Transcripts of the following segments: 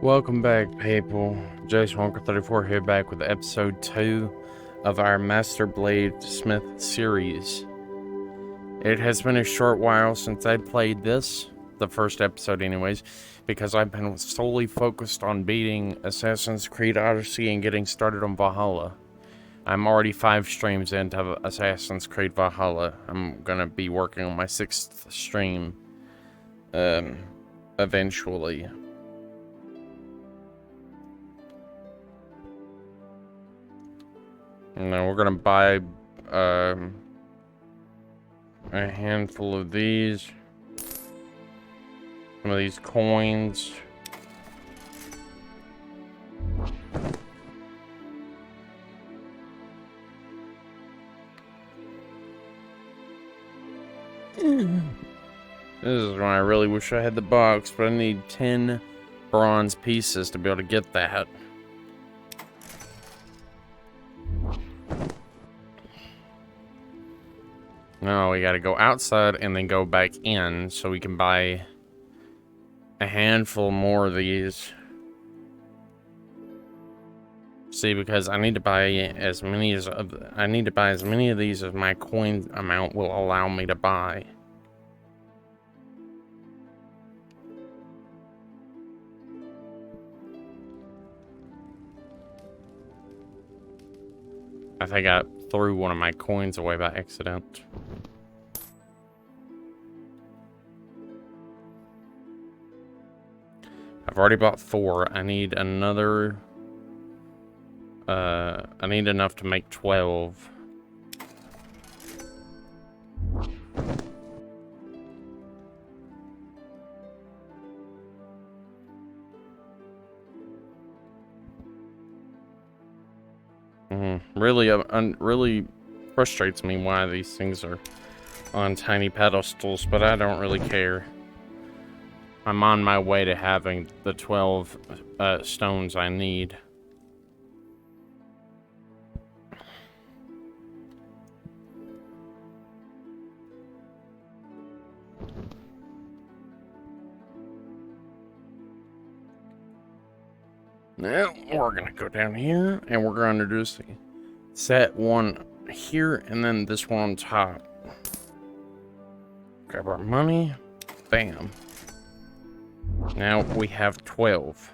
Welcome back, people. Jasonwalker34 here, back with episode 2 of our Master BladeSmith series. It has been a short while since I played this, the first episode anyways, because I've been solely focused on beating Assassin's Creed Odyssey and getting started on Valhalla. I'm already 5 streams into Assassin's Creed Valhalla. I'm gonna be working on my 6th stream, eventually. Now we're gonna buy a handful of these, some of these coins. This is when I really wish I had the box, but I need 10 bronze pieces to be able to get that. No, we gotta go outside and then go back in so we can buy a handful more of these. See, because I need to buy as many as these as my coin amount will allow me to buy. I think I threw one of my coins away by accident. I've already bought 4. I need another. I need enough to make 12. Really frustrates me why these things are on tiny pedestals, but I don't really care. I'm on my way to having the 12 stones I need. Now we're gonna go down here and we're gonna do set one here and then this one on top. Grab our money. Bam. Now we have 12.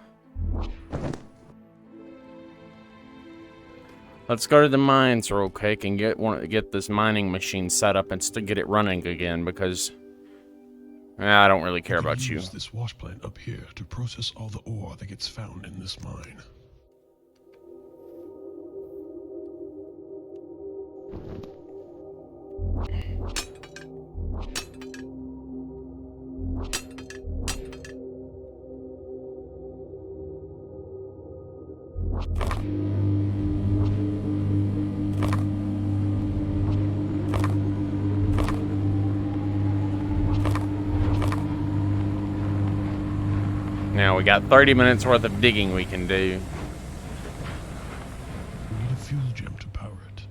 Let's go to the mines real quick and get this mining machine set up and get it running again, because I don't really care about you. Use this wash plant up here to process all the ore that gets found in this mine. Now we got 30 minutes worth of digging we can do. We need a fuel gem to power it.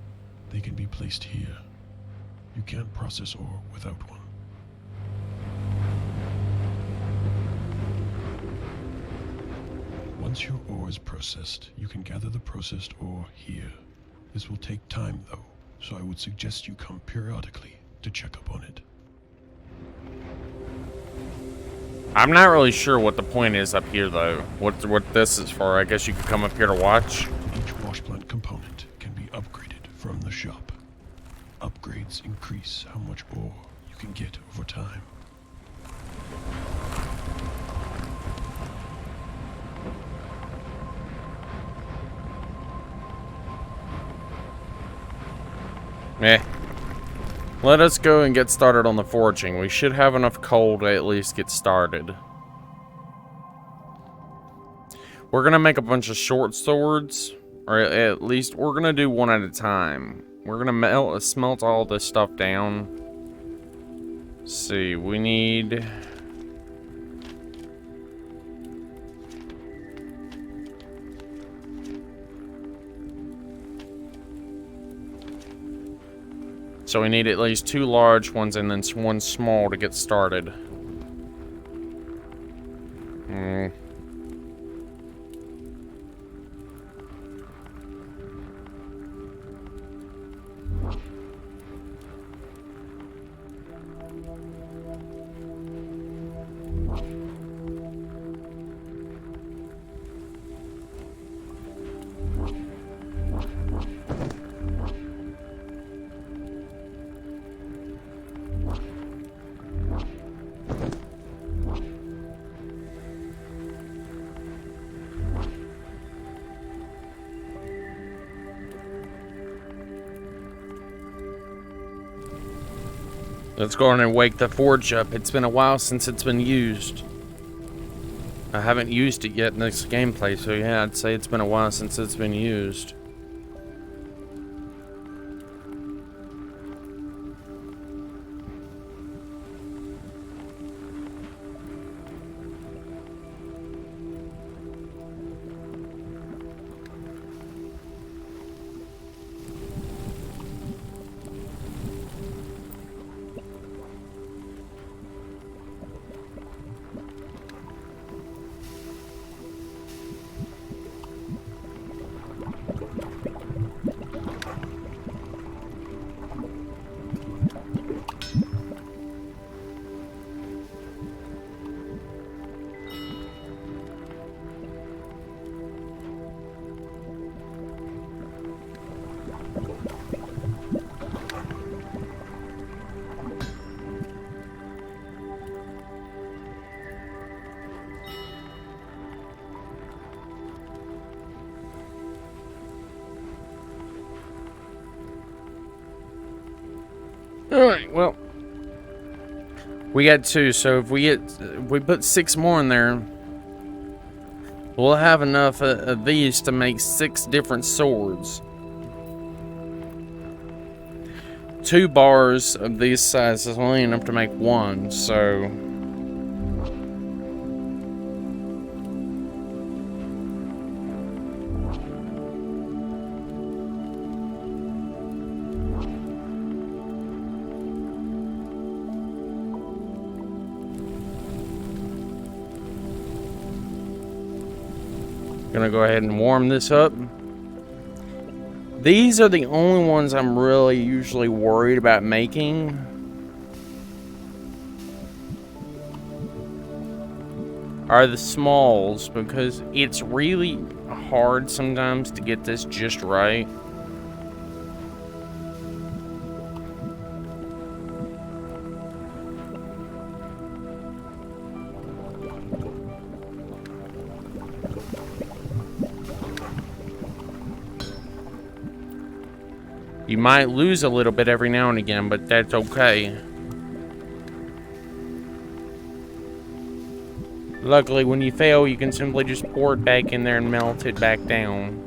They can be placed here. You can't process ore without one. Once your ore is processed, you can gather the processed ore here. This will take time though, so I would suggest you come periodically to check up on it. I'm not really sure what the point is up here, though. What this is for. I guess you could come up here to watch. Each wash plant component can be upgraded from the shop. Upgrades increase how much ore you can get over time. Let us go and get started on the forging. We should have enough coal to at least get started. We're gonna make a bunch of short swords, or at least we're gonna do one at a time. We're gonna smelt all this stuff down. Let's see, we need... So we need at least 2 large ones and then 1 small to get started. Let's go on and wake the forge up. It's been a while since it's been used. I haven't used it yet in this gameplay, so yeah, I'd say it's been a while since it's been used. Alright, well, we got 2, so if we put 6 more in there, we'll have enough of these to make 6 different swords. 2 bars of these sizes is only enough to make 1, so... Gonna go ahead and warm this up. These are the only ones I'm really usually worried about making. Are the smalls, because it's really hard sometimes to get this just right. You might lose a little bit every now and again, but that's okay. Luckily, when you fail, you can simply just pour it back in there and melt it back down.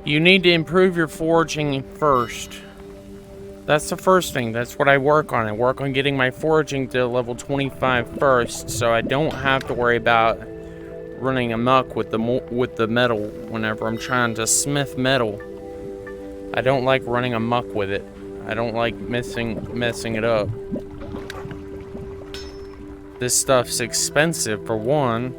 You need to improve your forging first. That's the first thing. That's what I work on. I work on getting my foraging to level 25 first, so I don't have to worry about running amok with the metal whenever I'm trying to smith metal. I don't like running amok with it. I don't like messing it up. This stuff's expensive for one.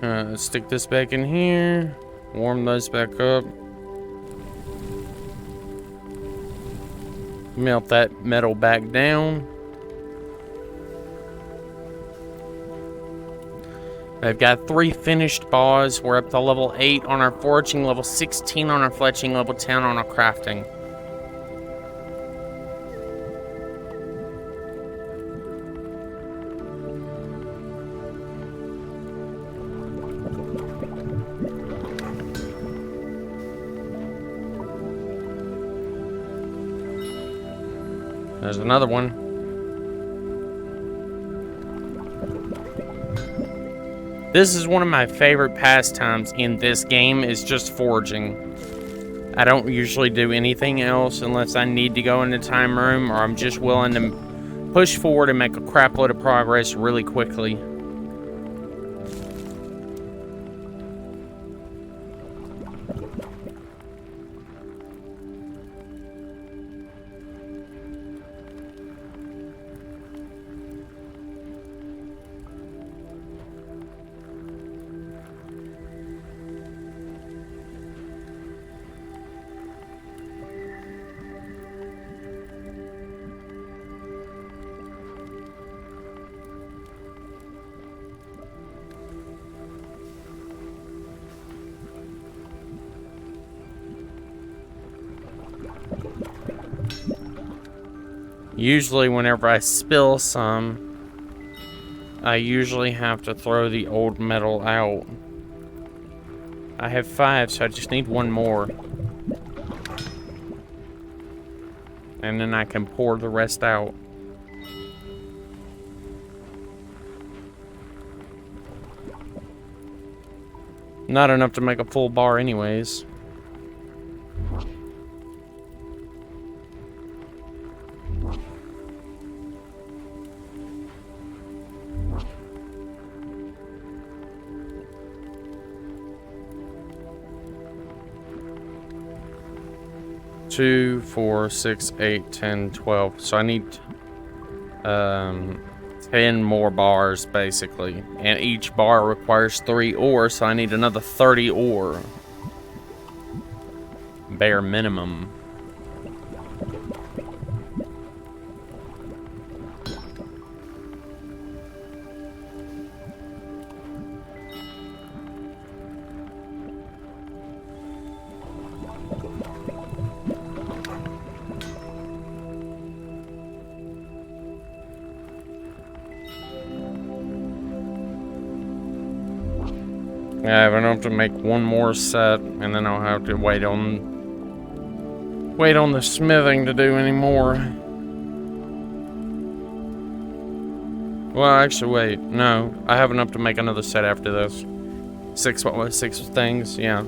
Let's stick this back in here. Warm those back up. Melt that metal back down. I've got 3 finished bars. We're up to level 8 on our forging, level 16 on our fletching, level 10 on our crafting. There's another one. This is one of my favorite pastimes in this game, is just forging. I don't usually do anything else unless I need to go in the time room, or I'm just willing to push forward and make a crap load of progress really quickly. Usually whenever I spill some, I usually have to throw the old metal out. I have 5, so I just need 1 more. And then I can pour the rest out. Not enough to make a full bar anyways. Two, 4, 6, 8, 10, 12. So I need 10 more bars basically. And each bar requires 3 ore, so I need another 30 ore. Bare minimum. I have enough to make 1 more set, and then I'll have to wait on the smithing to do any more. Well, actually, wait. No, I have enough to make another set after this. 6 things, yeah.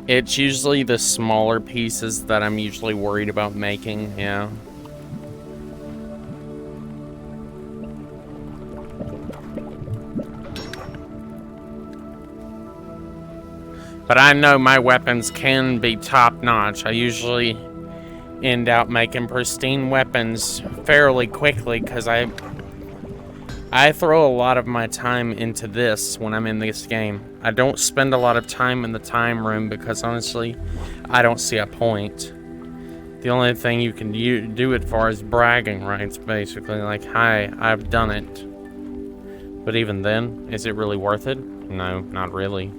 It's usually the smaller pieces that I'm usually worried about making, yeah. But I know my weapons can be top-notch. I usually end up making pristine weapons fairly quickly because I throw a lot of my time into this when I'm in this game. I don't spend a lot of time in the time room because honestly, I don't see a point. The only thing you can do it for is bragging rights, basically. Like, hi, I've done it. But even then, is it really worth it? No, not really.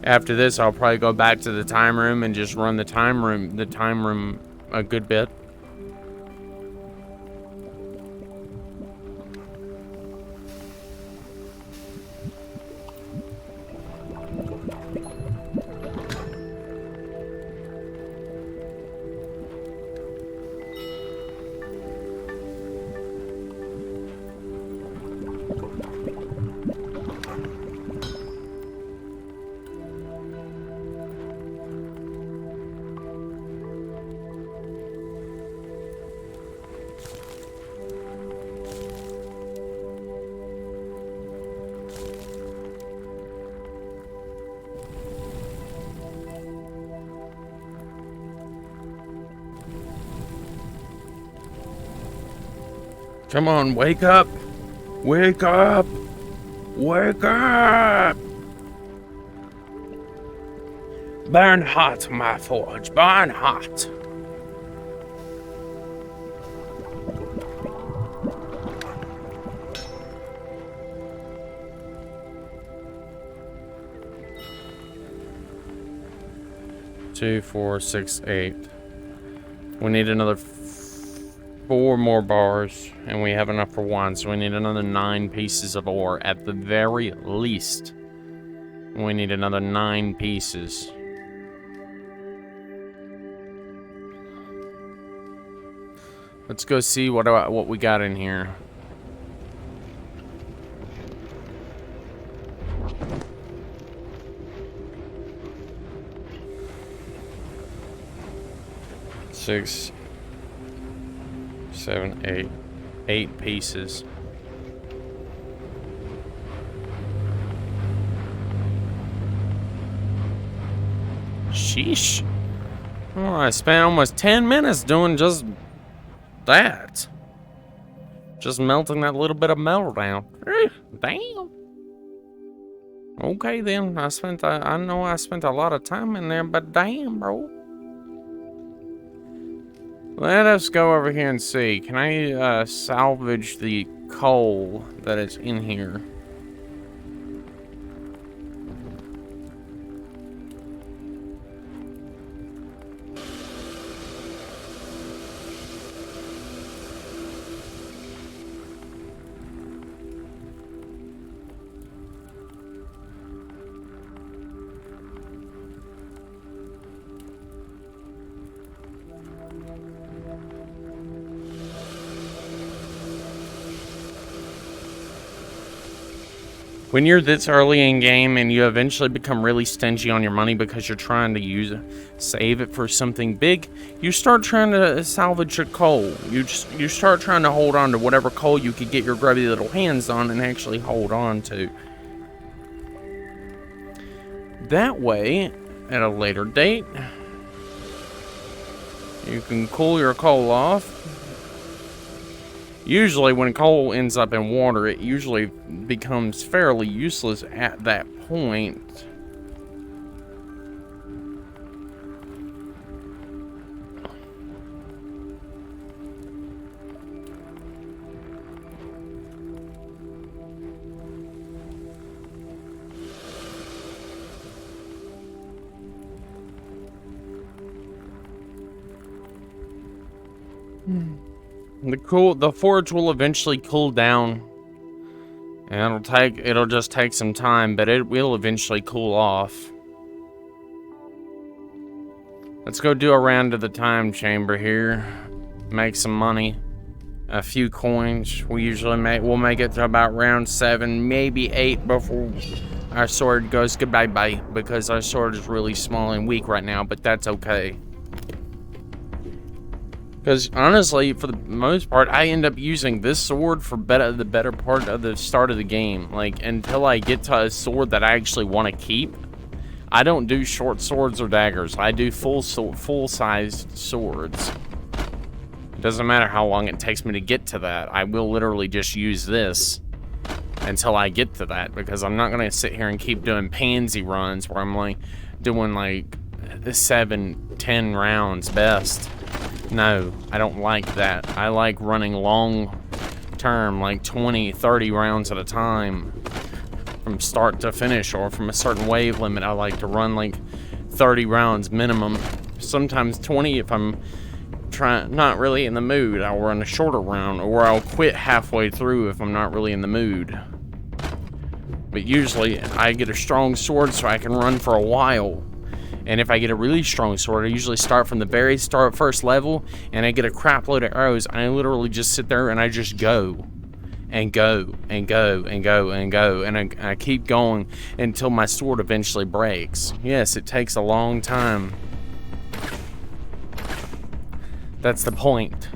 After this, I'll probably go back to the time room and just run the time room a good bit. Come on, wake up! Wake up! Wake up! Burn hot, my forge, burn hot! Two, 4, 6, 8. We need another 4 more bars, and we have enough for 1, so we need another 9 pieces of ore at the very least. We need another 9 pieces. Let's go see what we got in here. Six, 7, 8. 8 pieces. Sheesh. Oh, I spent almost 10 minutes doing just that. Just melting that little bit of metal down. Damn. Okay then, I know I spent a lot of time in there, but damn, bro. Let us go over here and see. Can I salvage the coal that is in here? When you're this early in game and you eventually become really stingy on your money because you're trying to save it for something big, you start trying to salvage your coal. You start trying to hold on to whatever coal you could get your grubby little hands on and actually hold on to. That way, at a later date, you can cool your coal off. Usually when coal ends up in water, it usually becomes fairly useless at that point. The forge will eventually cool down, and it'll just take some time, but it will eventually cool off. Let's go do a round of the time chamber here, make some money, a few coins. We'll make it to about round 7, maybe 8 before our sword goes goodbye, because our sword is really small and weak right now, but that's okay. Because honestly, for the most part, I end up using this sword for the better part of the start of the game. Like, until I get to a sword that I actually want to keep. I don't do short swords or daggers. I do full-sized swords. It doesn't matter how long it takes me to get to that. I will literally just use this until I get to that. Because I'm not going to sit here and keep doing pansy runs where I'm like doing like 7-10 rounds best. No, I don't like that. I like running long term, like 20-30 rounds at a time from start to finish, or from a certain wave limit. I like to run like 30 rounds minimum, sometimes 20 if I'm not really in the mood. I'll run a shorter round, or I'll quit halfway through if I'm not really in the mood. But usually I get a strong sword so I can run for a while. And if I get a really strong sword, I usually start from the very first level, and I get a crap load of arrows, and I literally just sit there and I just go. And go, and go, and go, and go, and I keep going until my sword eventually breaks. Yes, it takes a long time. That's the point.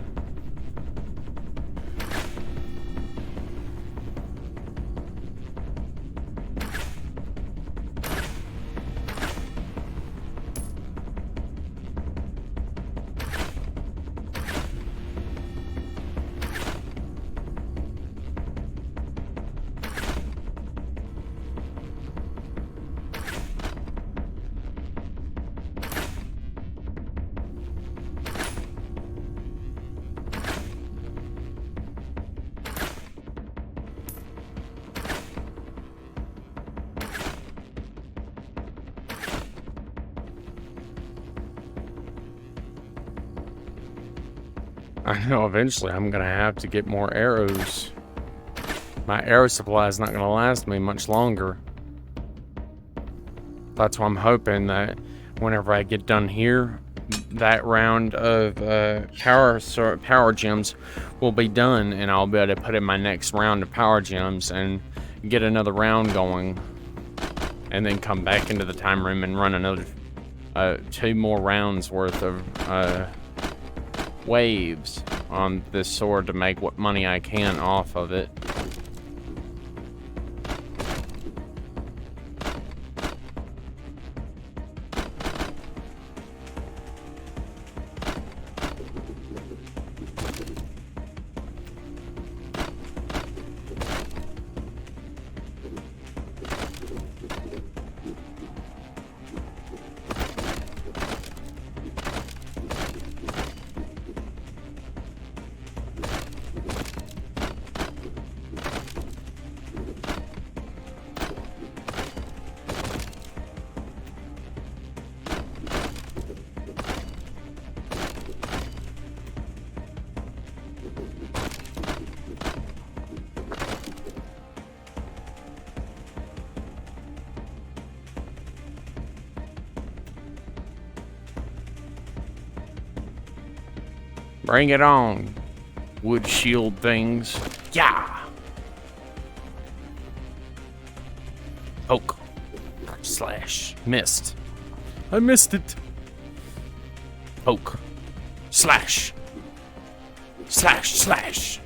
I know eventually I'm gonna have to get more arrows. My arrow supply is not gonna last me much longer. That's why I'm hoping that whenever I get done here, that round of power gems will be done, and I'll be able to put in my next round of power gems and get another round going, and then come back into the time room and run another 2 more rounds worth of waves on this sword to make what money I can off of it. Bring it on, wood shield things. Yeah! Poke. Slash. Missed. I missed it. Poke. Slash. Slash, slash.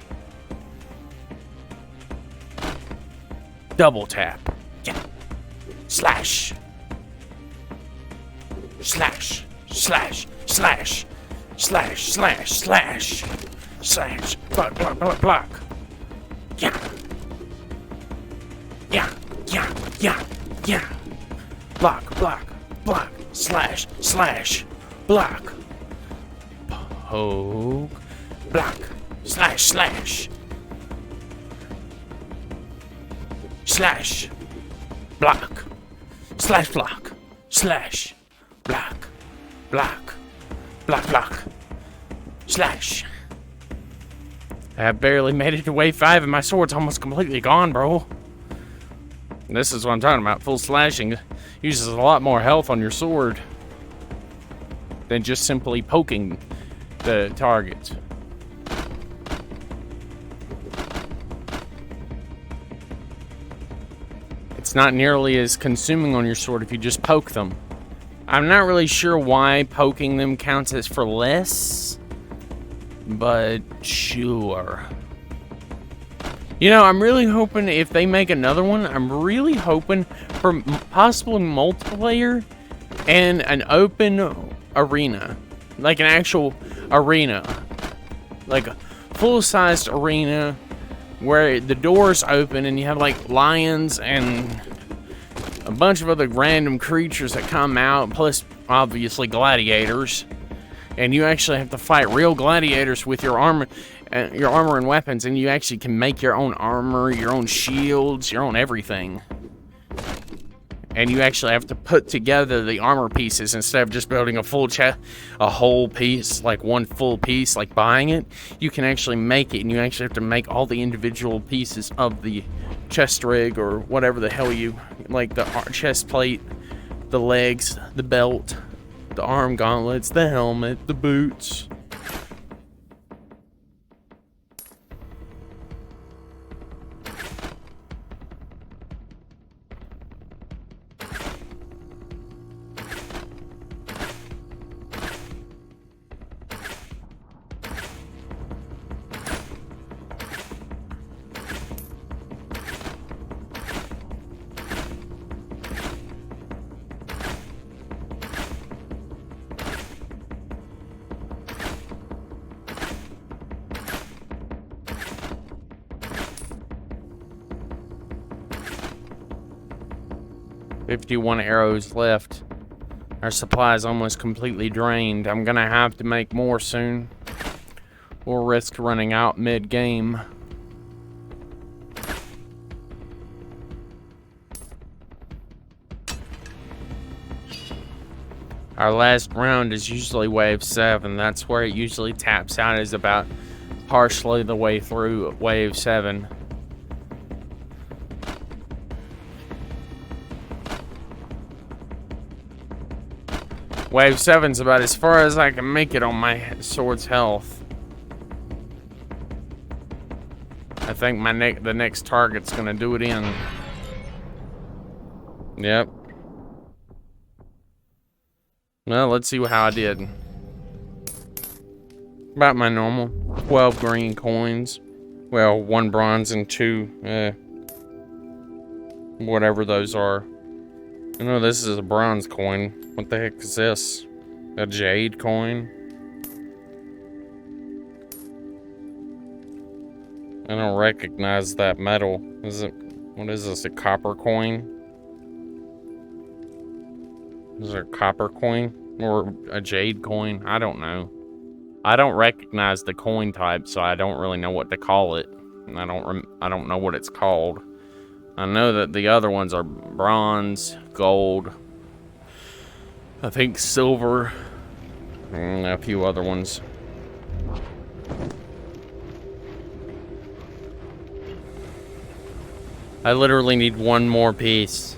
Double tap. Yeah. Slash. Slash. Slash. Slash. Slash, slash, slash. Slash. Block, block, block, block. Yeah. Yeah, yeah, yeah, yeah. Block, block, block. Slash, slash. Block. Poke. Block. Slash, slash. Slash. Block. Slash, block. Slash. Block. Block. Block, block. Slash. I barely made it to wave 5 and my sword's almost completely gone, bro. This is what I'm talking about. Full slashing uses a lot more health on your sword than just simply poking the target. It's not nearly as consuming on your sword if you just poke them. I'm not really sure why poking them counts as for less, but sure. You know, I'm really hoping if they make another one, I'm really hoping for possibly multiplayer and an open arena. Like an actual arena. Like a full-sized arena where the doors open and you have like lions and a bunch of other random creatures that come out, plus obviously gladiators. And you actually have to fight real gladiators with your armor and weapons, and you actually can make your own armor, your own shields, your own everything. And you actually have to put together the armor pieces instead of just building a whole piece, like one full piece, like buying it. You can actually make it, and you actually have to make all the individual pieces of the chest rig or whatever the hell you like, the chest plate, the legs, the belt, the arm gauntlets, the helmet, the boots. "51 arrows left. Our supply is almost completely drained. I'm gonna have to make more soon. We'll risk running out mid-game." Our last round is usually wave 7. That's where it usually taps out, is about partially the way through wave 7. Wave 7's about as far as I can make it on my sword's health. I think the next target's gonna do it in. Yep. Well, let's see how I did. About my normal. 12 green coins. Well, 1 bronze and 2, whatever those are. I know this is a bronze coin. What the heck is this? A jade coin? I don't recognize that metal. What is this, a copper coin? Is it a copper coin? Or a jade coin? I don't know. I don't recognize the coin type, so I don't really know what to call it. I don't know what it's called. I know that the other ones are bronze, gold, I think silver, and a few other ones. I literally need one more piece.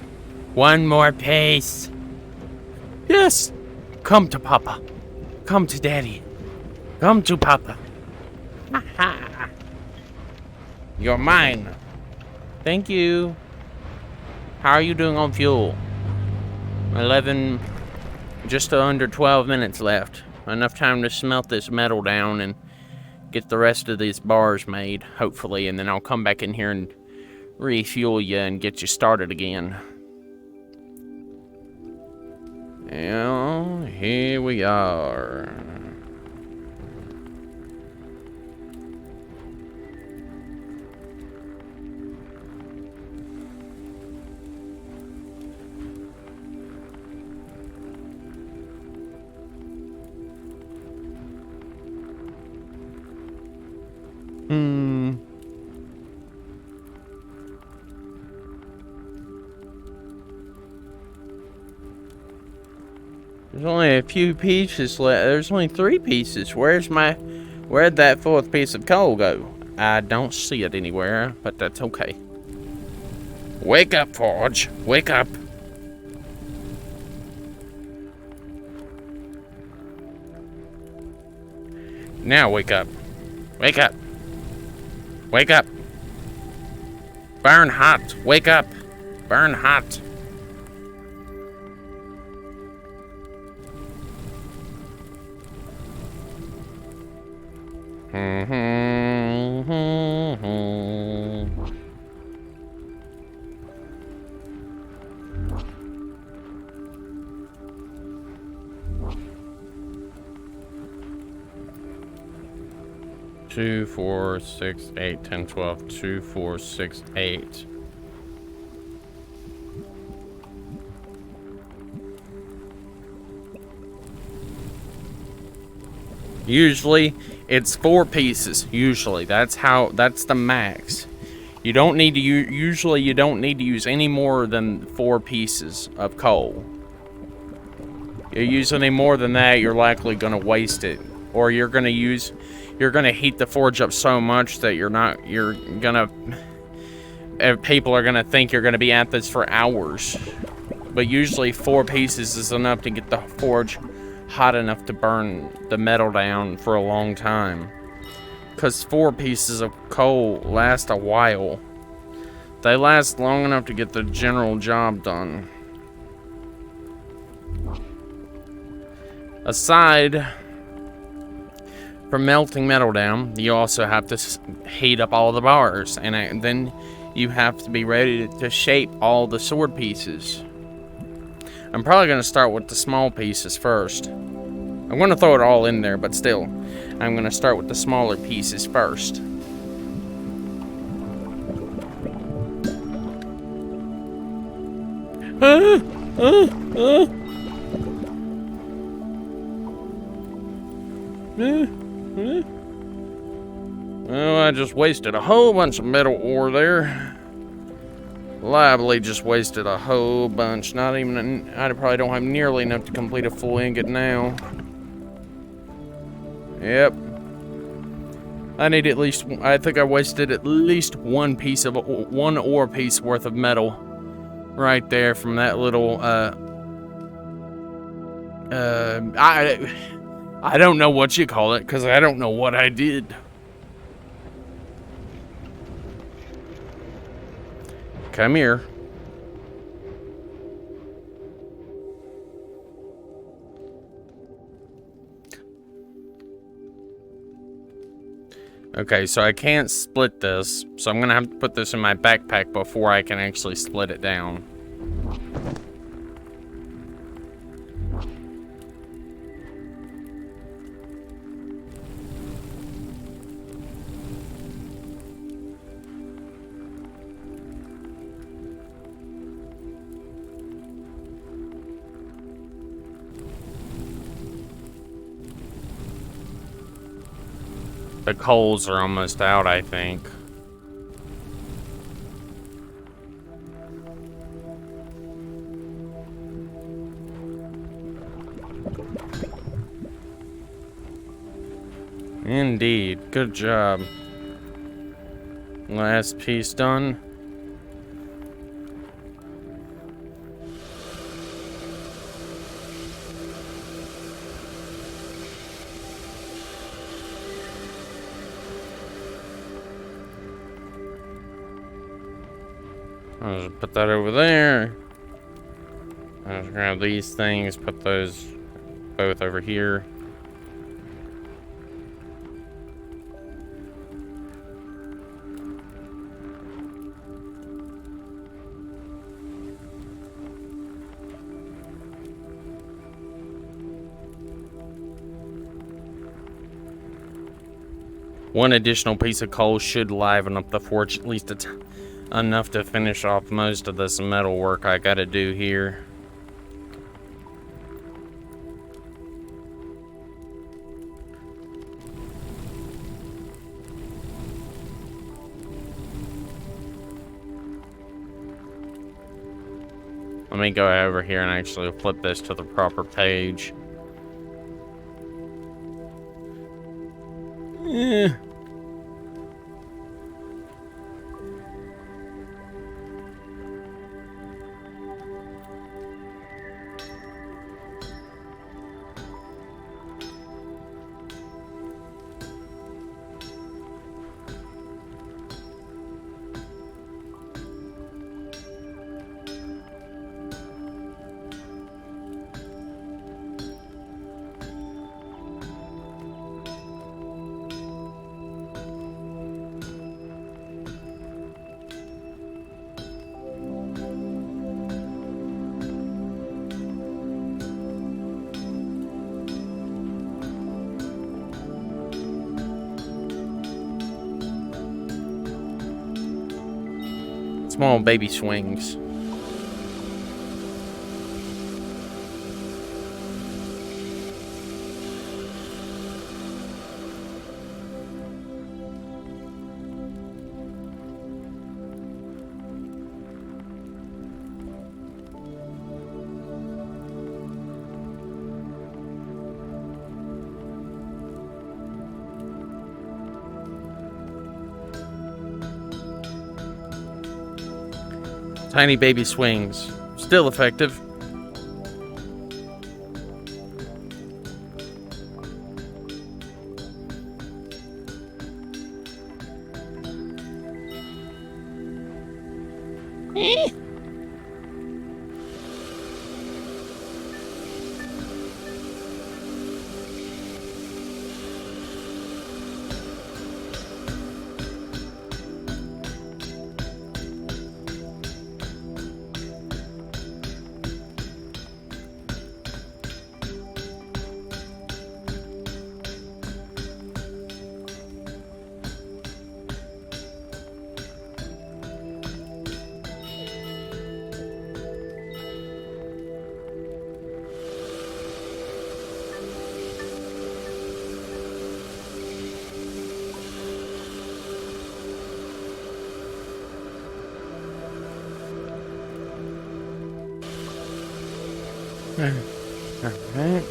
One more piece. Yes! Come to Papa. Come to Daddy. Come to Papa. You're mine. Thank you. How are you doing on fuel? 11, just under 12 minutes left. Enough time to smelt this metal down and get the rest of these bars made, hopefully, and then I'll come back in here and refuel you and get you started again. Well, here we are. There's only a few pieces left. There's only 3 pieces. Where'd that 4th piece of coal go? I don't see it anywhere, but that's okay. Wake up, Forge. Wake up. Now wake up. Wake up. Wake up. Burn hot. Wake up. Burn hot. Two, 4, 6, 8, 10, 12. 2, 4, 6, 8. Usually, it's 4 pieces. Usually, that's the max. You don't need to usually you don't need to use any more than 4 pieces of coal. You use any more than that, you're likely gonna waste it, or you're gonna heat the forge up so much that people are gonna think you're gonna be at this for hours. But usually 4 pieces is enough to get the forge hot enough to burn the metal down for a long time. Because 4 pieces of coal last a while. They last long enough to get the general job done. Aside from melting metal down, you also have to heat up all the bars, and then you have to be ready to shape all the sword pieces. I'm probably going to start with the small pieces first. I'm going to throw it all in there, but still, I'm going to start with the smaller pieces first. Oh, I just wasted a whole bunch of metal ore there. Liably just wasted a whole bunch. I probably don't have nearly enough to complete a full ingot now. Yep. I think I wasted at least one ore piece worth of metal right there from that little, I don't know what you call it, because I don't know what I did. Come here. Okay, so I can't split this, so I'm gonna have to put this in my backpack before I can actually split it down. The coals are almost out, I think. Indeed. Good job. Last piece done. I'll just put that over there. I'll just grab these things, put those both over here. One additional piece of coal should liven up the forge at least enough to finish off most of this metal work I gotta do here. Let me go over here and actually flip this to the proper page. Small baby swings. Tiny baby swings. Still effective. Alright.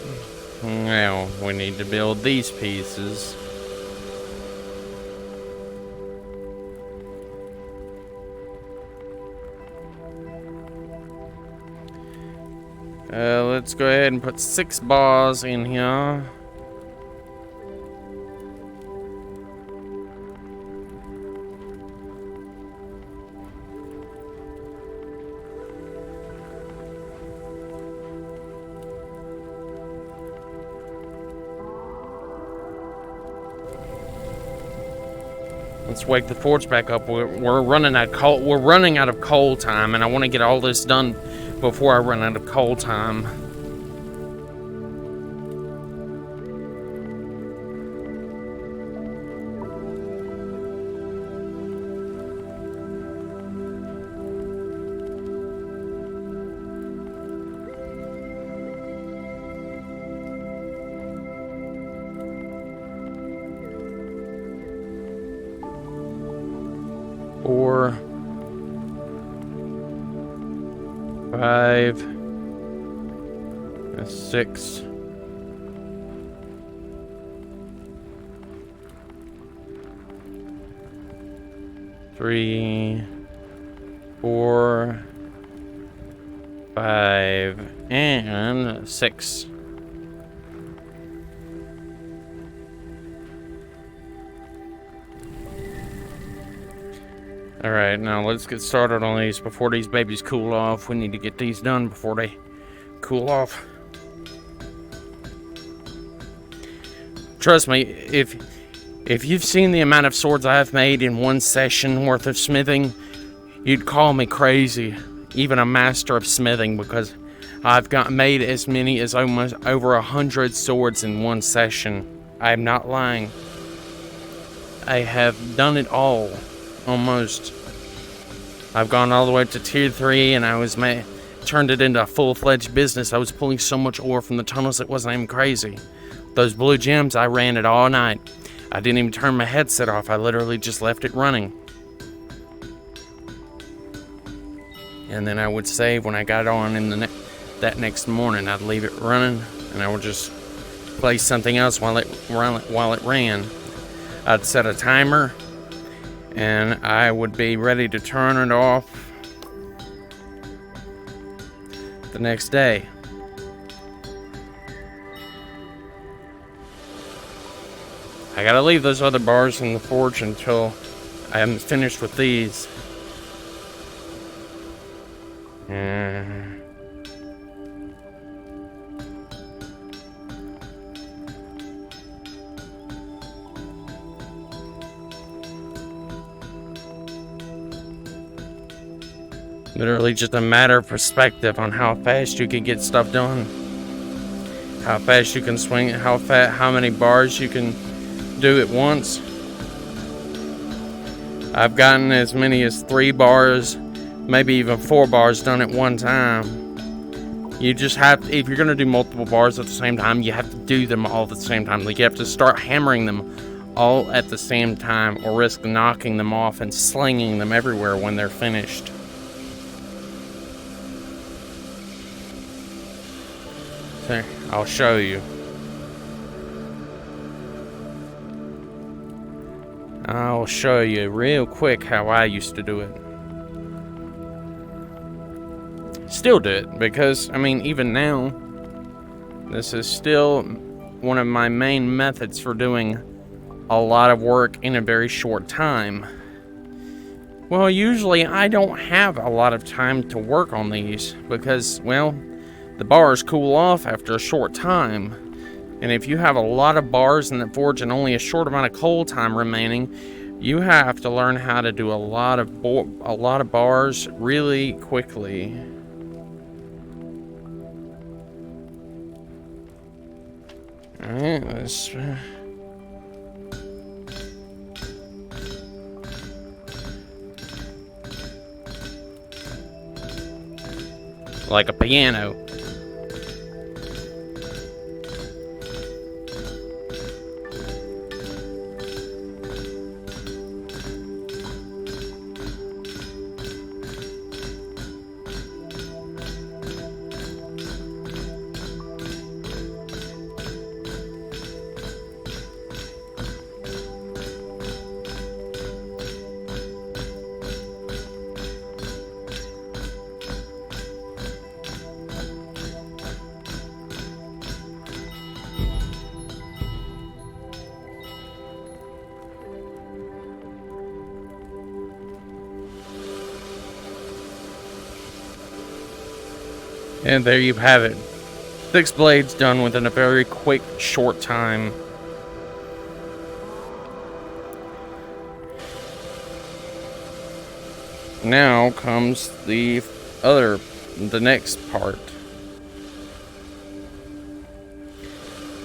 Now we need to build these pieces. Let's go ahead and put 6 bars in here. Let's wake the forge back up. We're running out of coal. We're running out of coal time, and I want to get all this done before I run out of coal time. Four, 5, 6, 3, 4, 5, and 6. Alright, now let's get started on these before these babies cool off. We need to get these done before they cool off. Trust me, if you've seen the amount of swords I've made in one session worth of smithing, you'd call me crazy. Even a master of smithing, because I've made as many as almost over 100 swords in one session. I'm not lying. I have done it all. Almost. I've gone all the way up to tier 3, and I turned it into a full-fledged business. I was pulling so much ore from the tunnels it wasn't even crazy. Those blue gems, I ran it all night. I didn't even turn my headset off. I literally just left it running. And then I would save when I got on in that next morning. I'd leave it running, and I would just play something else while it ran. I'd set a timer, and I would be ready to turn it off the next day. I gotta leave those other bars in the forge until I am finished with these. Literally just a matter of perspective on how fast you can get stuff done. How fast you can swing it, how many bars you can do at once. I've gotten as many as 3 bars, maybe even 4 bars done at one time. You just have, if you're gonna do multiple bars at the same time, you have to do them all at the same time. Like, you have to start hammering them all at the same time, or risk knocking them off and slinging them everywhere when they're finished. There, I'll show you. I'll show you real quick how I used to do it. Still do it, because, I mean, even now, this is still one of my main methods for doing a lot of work in a very short time. Well, usually I don't have a lot of time to work on these, because, well, the bars cool off after a short time. And if you have a lot of bars in the forge and only a short amount of coal time remaining, you have to learn how to do a lot of bars really quickly. Alright, let's... like a piano. And there you have it. 6 blades done within a very quick, short time. Now comes the next part.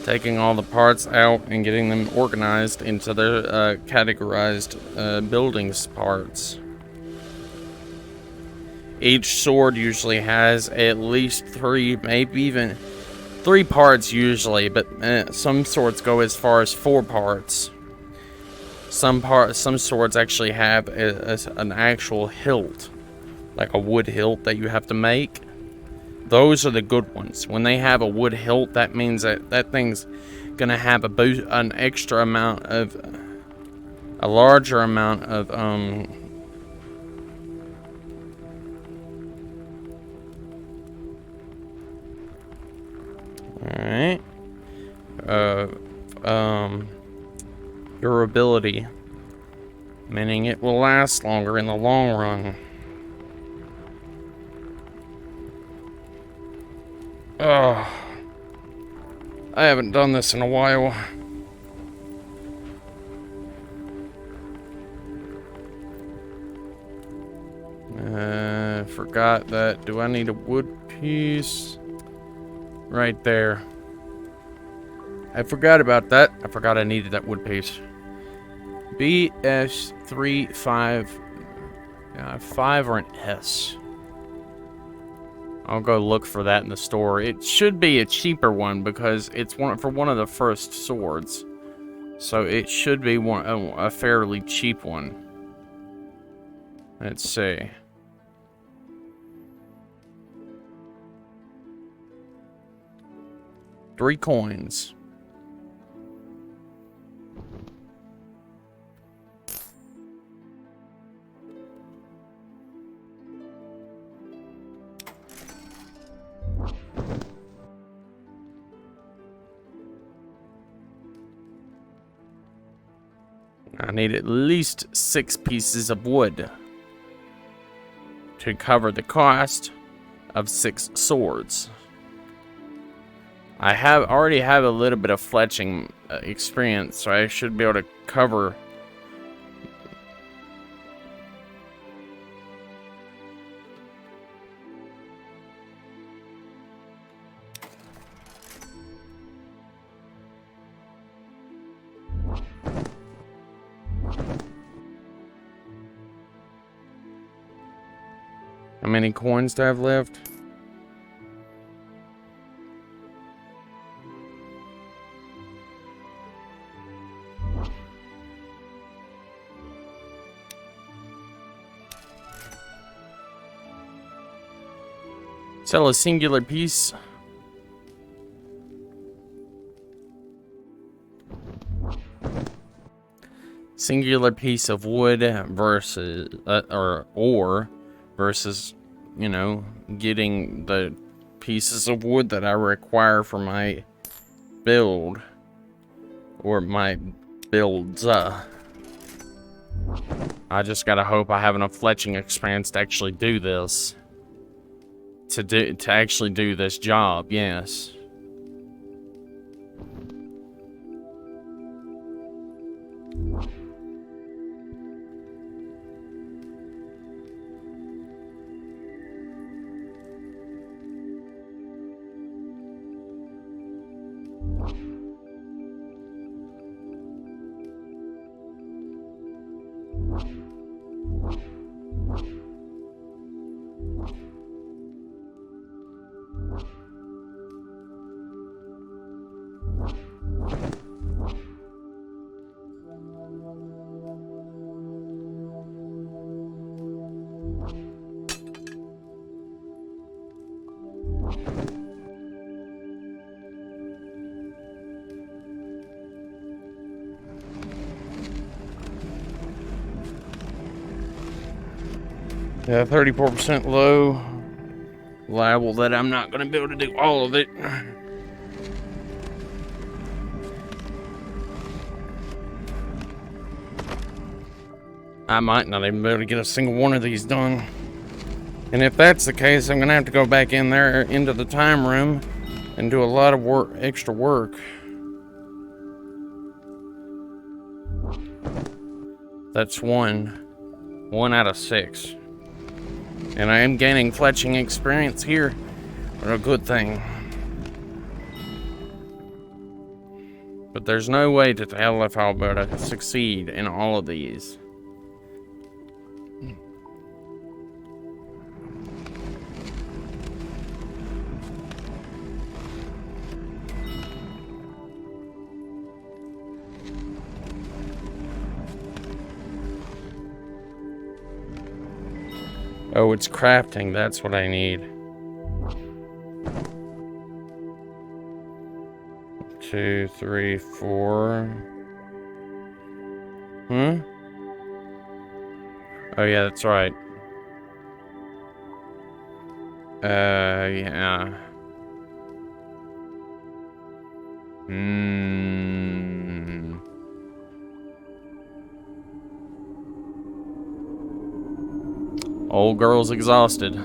Taking all the parts out and getting them organized into their categorized buildings parts. Each sword usually has at least 3, maybe even 3 parts usually, but some swords go as far as 4 parts. Some swords actually have an actual hilt, like a wood hilt that you have to make. Those are the good ones. When they have a wood hilt, that means that thing's gonna have a larger amount of Alright. Durability. Meaning it will last longer in the long run. Oh, I haven't done this in a while. Forgot that. Do I need a wood piece? Right there. I forgot about that. I forgot I needed that wood piece. BS35. 5 or an S. I'll go look for that in the store. It should be a cheaper one because it's for one of the first swords. So it should be a fairly cheap one. Let's see. $3 coins. I need at least 6 pieces of wood to cover the cost of 6 swords. I already have a little bit of fletching experience, so I should be able to cover. How many coins do I have left? Sell a singular piece. Singular piece of wood versus or versus, you know, getting the pieces of wood that I require for my build or my builds. I just gotta hope I have enough fletching experience to actually do this. To actually do this job, yes. Yeah, 34% low. Liable that I'm not going to be able to do all of it. I might not even be able to get a single one of these done. And if that's the case, I'm going to have to go back in there into the time room and do a lot of work, extra work. That's one out of 6. And I am gaining fletching experience here. What a good thing. But there's no way to tell if I'll be able to succeed in all of these. Oh, it's crafting. That's what I need. 2, 3, 4. Hmm? Oh, yeah, that's right. Yeah. Old girl's exhausted.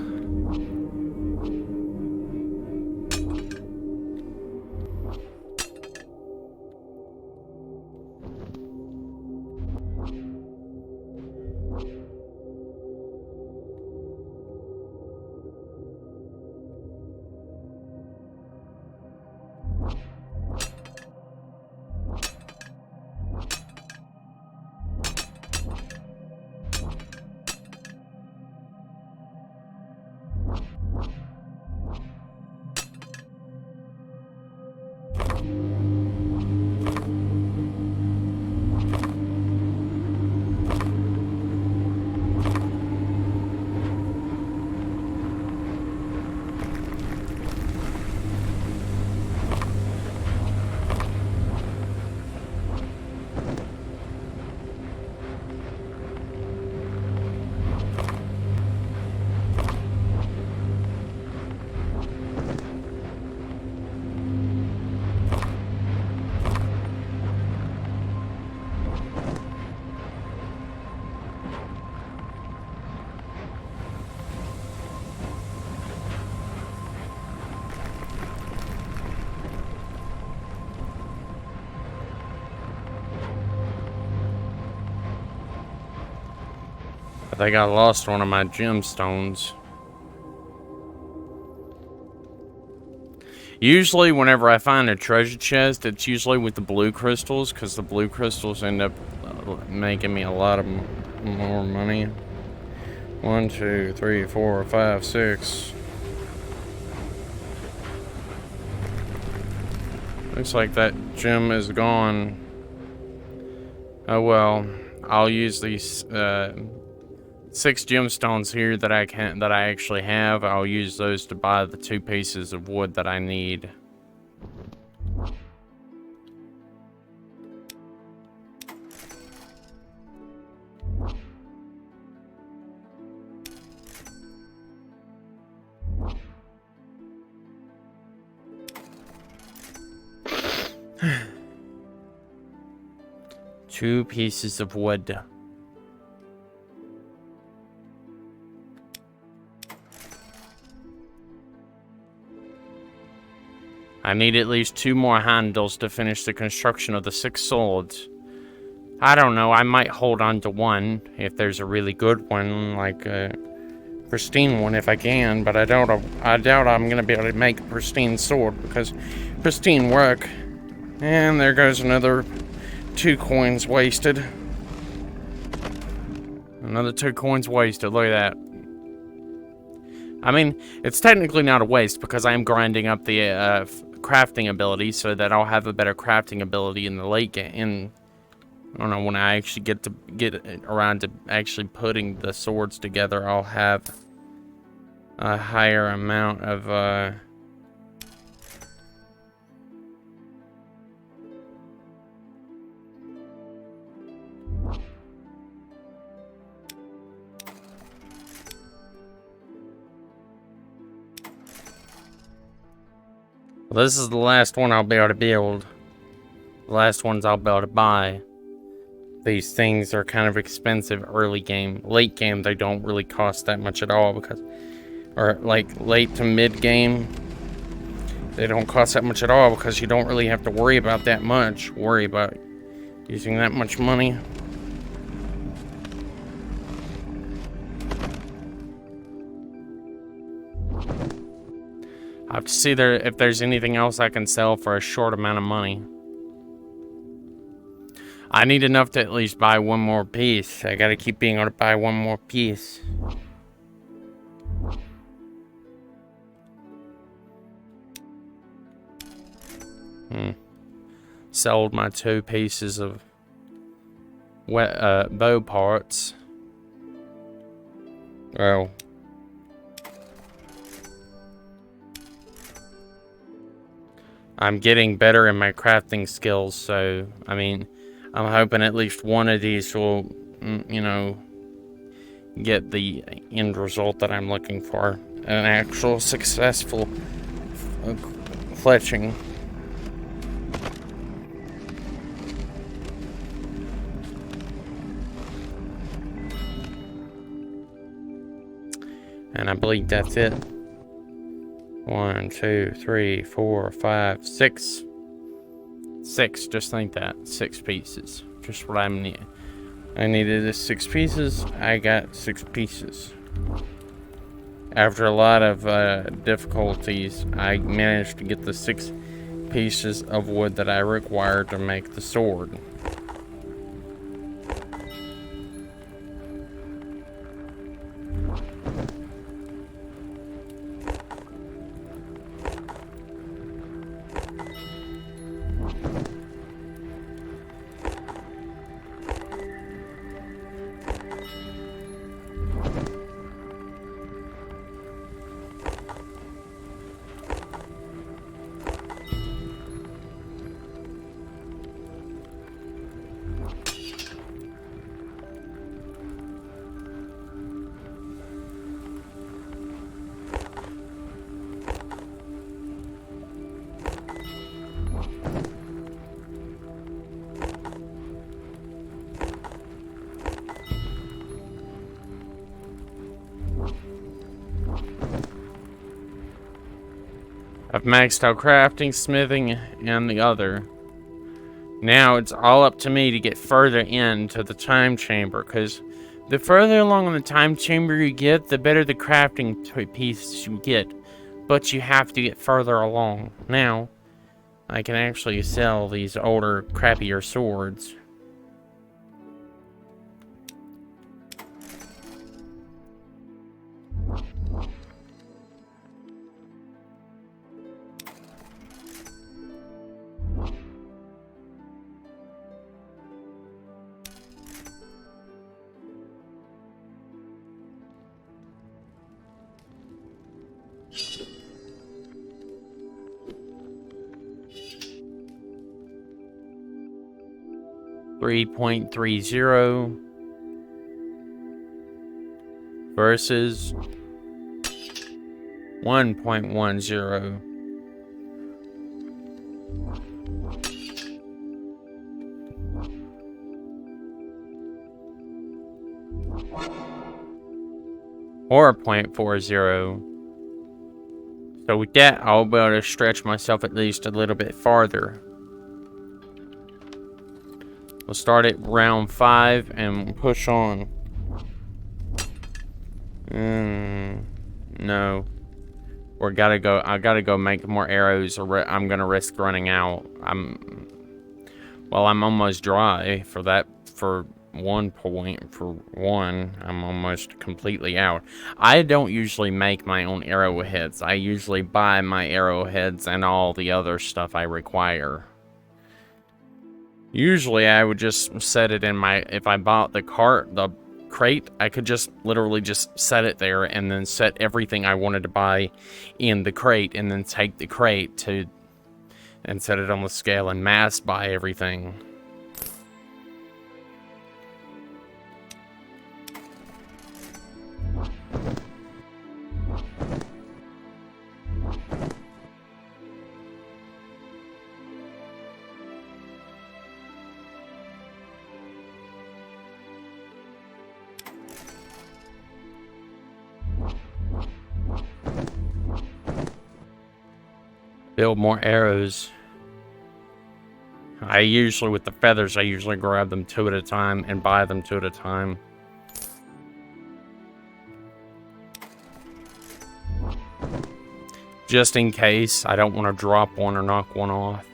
I think I lost one of my gemstones. Usually, whenever I find a treasure chest, it's usually with the blue crystals, because the blue crystals end up making me a lot of more money. 1, 2, 3, 4, 5, 6. Looks like that gem is gone. Oh well, I'll use these 6 gemstones here that I actually have. I'll use those to buy the 2 pieces of wood that I need. Two pieces of wood. I need at least 2 more handles to finish the construction of the 6 swords. I don't know, I might hold on to one if there's a really good one, like a pristine one if I can, but I doubt I'm gonna be able to make a pristine sword because pristine work. And there goes another 2 coins wasted. Another 2 coins wasted, look at that. I mean, it's technically not a waste because I am grinding up the crafting ability so that I'll have a better crafting ability in the late game. I don't know, when I actually get around to actually putting the swords together, I'll have a higher amount of well, this is the last one I'll be able to build. The last ones I'll be able to buy. These things are kind of expensive early game. Late game, they don't really cost that much at all because, or like late to mid game, they don't cost that much at all because you don't really have to worry about that much. Worry about using that much money. I have to see if there's anything else I can sell for a short amount of money. I need enough to at least buy 1 more piece. I gotta keep being able to buy 1 more piece. Sold my 2 pieces of bow parts. Well, I'm getting better in my crafting skills, so I mean, I'm hoping at least one of these will, you know, get the end result that I'm looking for. An actual successful fletching. And I believe that's it. 1, 2, 3, 4, 5, 6. 6, just think that. 6 pieces. Just what I need. I needed is 6 pieces. I got 6 pieces. After a lot of difficulties, I managed to get the 6 pieces of wood that I required to make the sword. I've maxed out crafting, smithing, and the other. Now it's all up to me to get further into the time chamber, because the further along in the time chamber you get, the better the crafting pieces you get. But you have to get further along. Now, I can actually sell these older, crappier swords. $3.30 versus 1.10. Or 0.40. So with that, I'll be able to stretch myself at least a little bit farther. We'll start at round 5 and push on. No. I gotta go make more arrows, or I'm gonna risk running out. I'm almost dry for that. For 1 point, for 1, I'm almost completely out. I don't usually make my own arrowheads. I usually buy my arrowheads and all the other stuff I require. Usually I would just set it in my, if I bought the crate, I could just literally just set it there and then set everything I wanted to buy in the crate, and then take the crate and set it on the scale and mass buy everything. Build more arrows. With the feathers, I usually grab them 2 at a time and buy them 2 at a time. Just in case I don't want to drop one or knock one off.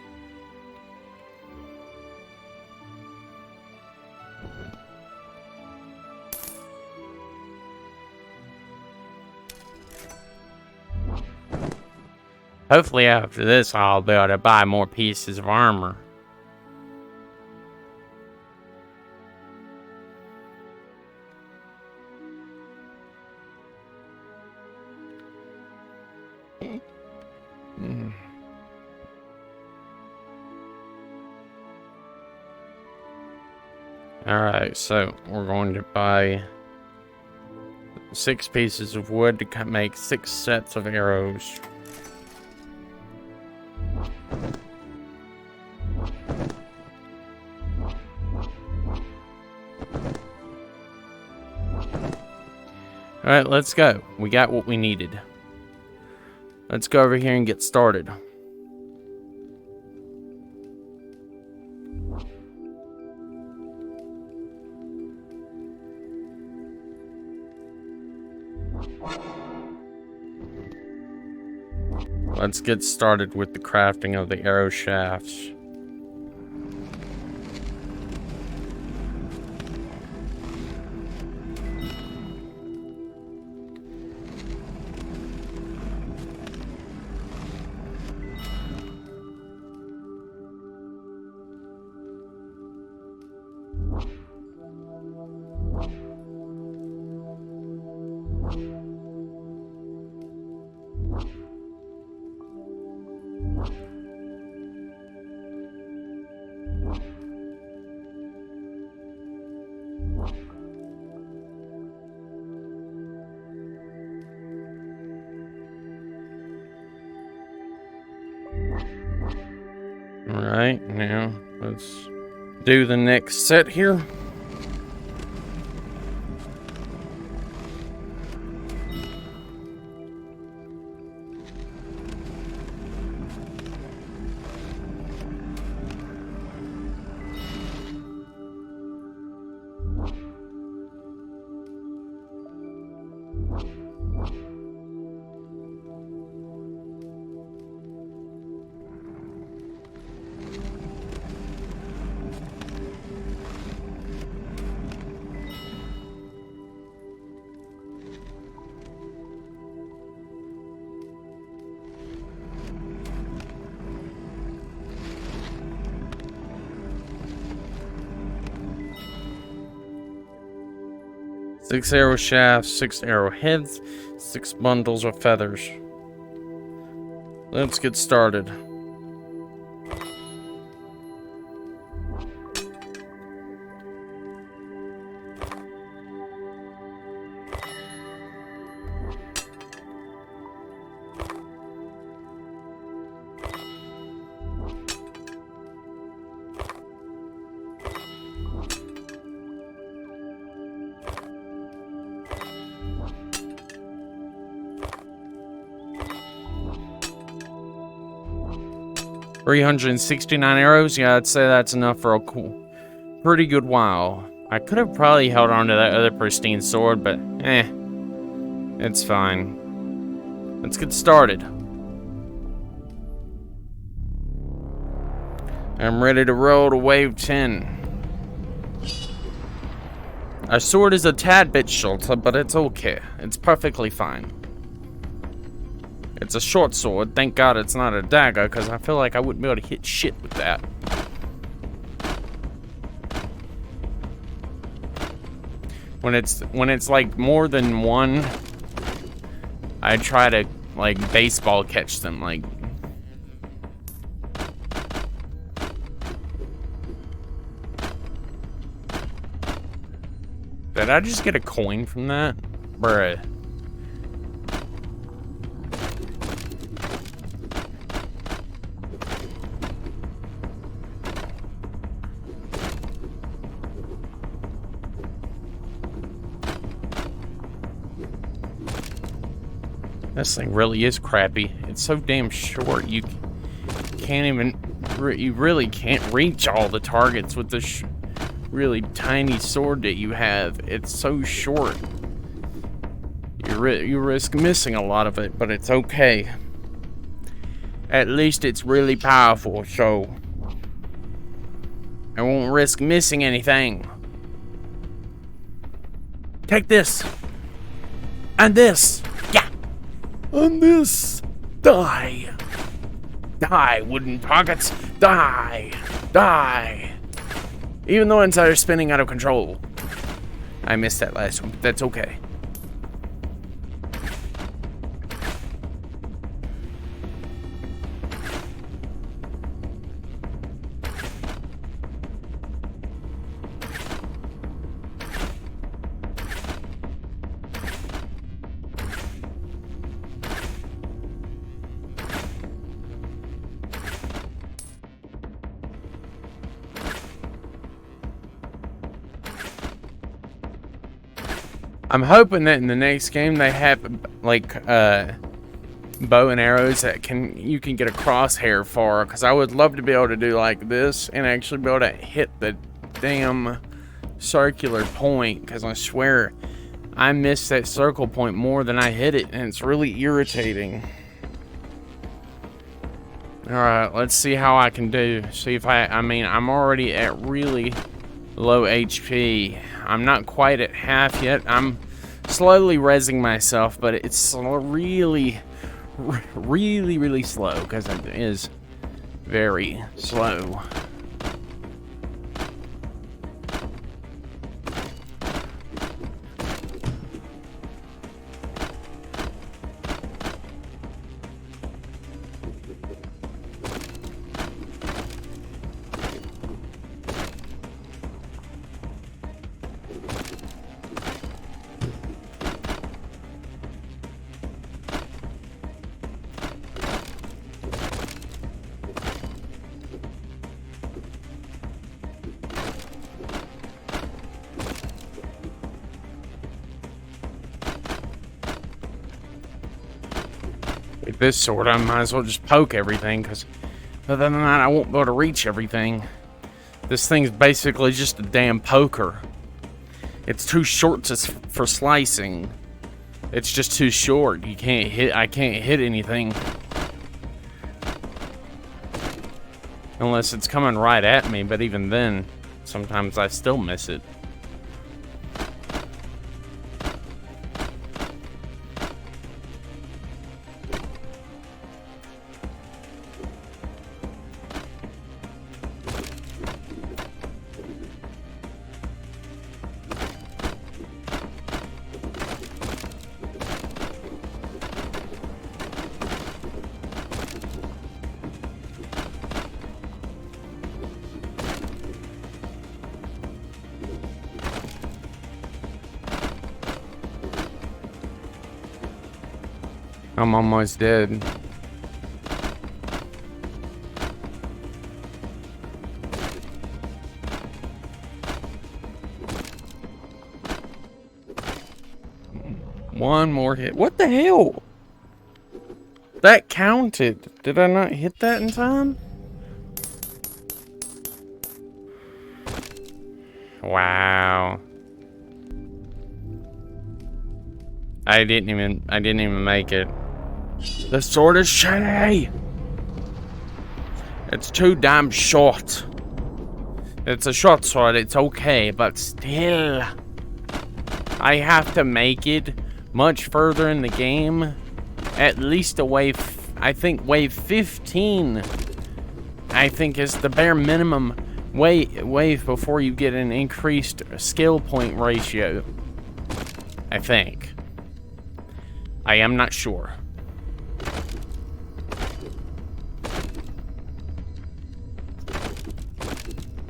Hopefully after this, I'll be able to buy more pieces of armor. Alright, so we're going to buy 6 pieces of wood to make 6 sets of arrows. Alright, let's go. We got what we needed. Let's go over here and get started. Let's get started with the crafting of the arrow shafts. Alright, now let's do the next set here. Six arrow shafts, 6 arrowheads, 6 bundles of feathers. Let's get started. $369 arrows. Yeah, I'd say that's enough for a pretty good while. I could have probably held on to that other pristine sword, but it's fine. Let's get started. I'm ready to roll to wave 10. Our sword is a tad bit shorter, but it's okay. It's perfectly fine. It's a short sword. Thank God it's not a dagger, because I feel like I wouldn't be able to hit shit with that. When it's like more than one, I try to like baseball catch them. Like, did I just get a coin from that? Bruh. This thing really is crappy. It's so damn short, you can't even, you really can't reach all the targets with this really tiny sword that you have. It's so short. You risk missing a lot of it, but it's okay. At least it's really powerful, so I won't risk missing anything. Take this. And this. Yeah. On this. Die. Die, wooden targets. Die. Die. Even though inside are spinning out of control. I missed that last one, but that's okay. I'm hoping that in the next game they have like bow and arrows that you can get a crosshair for, because I would love to be able to do like this and actually be able to hit the damn circular point, because I swear I miss that circle point more than I hit it, and it's really irritating. Alright, let's see how I can do. See if I mean, I'm already at really low HP. I'm not quite at half yet. I'm slowly rezzing myself, but it's really slow, because it is very slow. With this sword, I might as well just poke everything, because other than that, I won't be able to reach everything. This thing's basically just a damn poker. It's too short for slicing. It's just too short. I can't hit anything. Unless it's coming right at me, but even then, sometimes I still miss it. I'm almost dead. One more hit. What the hell? That counted. Did I not hit that in time? Wow. I didn't even make it. The sword is shitty. It's too damn short. It's a short sword, it's okay, but still. I have to make it much further in the game. At least a wave, I think wave 15, I think, is the bare minimum wave before you get an increased skill point ratio. I think. I am not sure.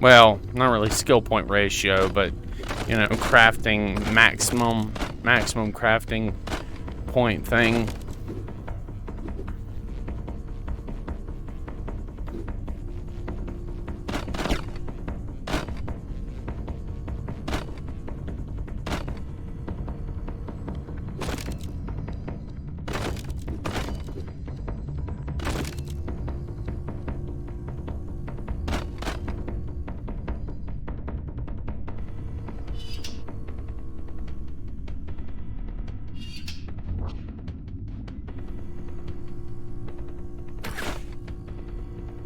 Well, not really skill point ratio, but, you know, crafting maximum crafting point thing.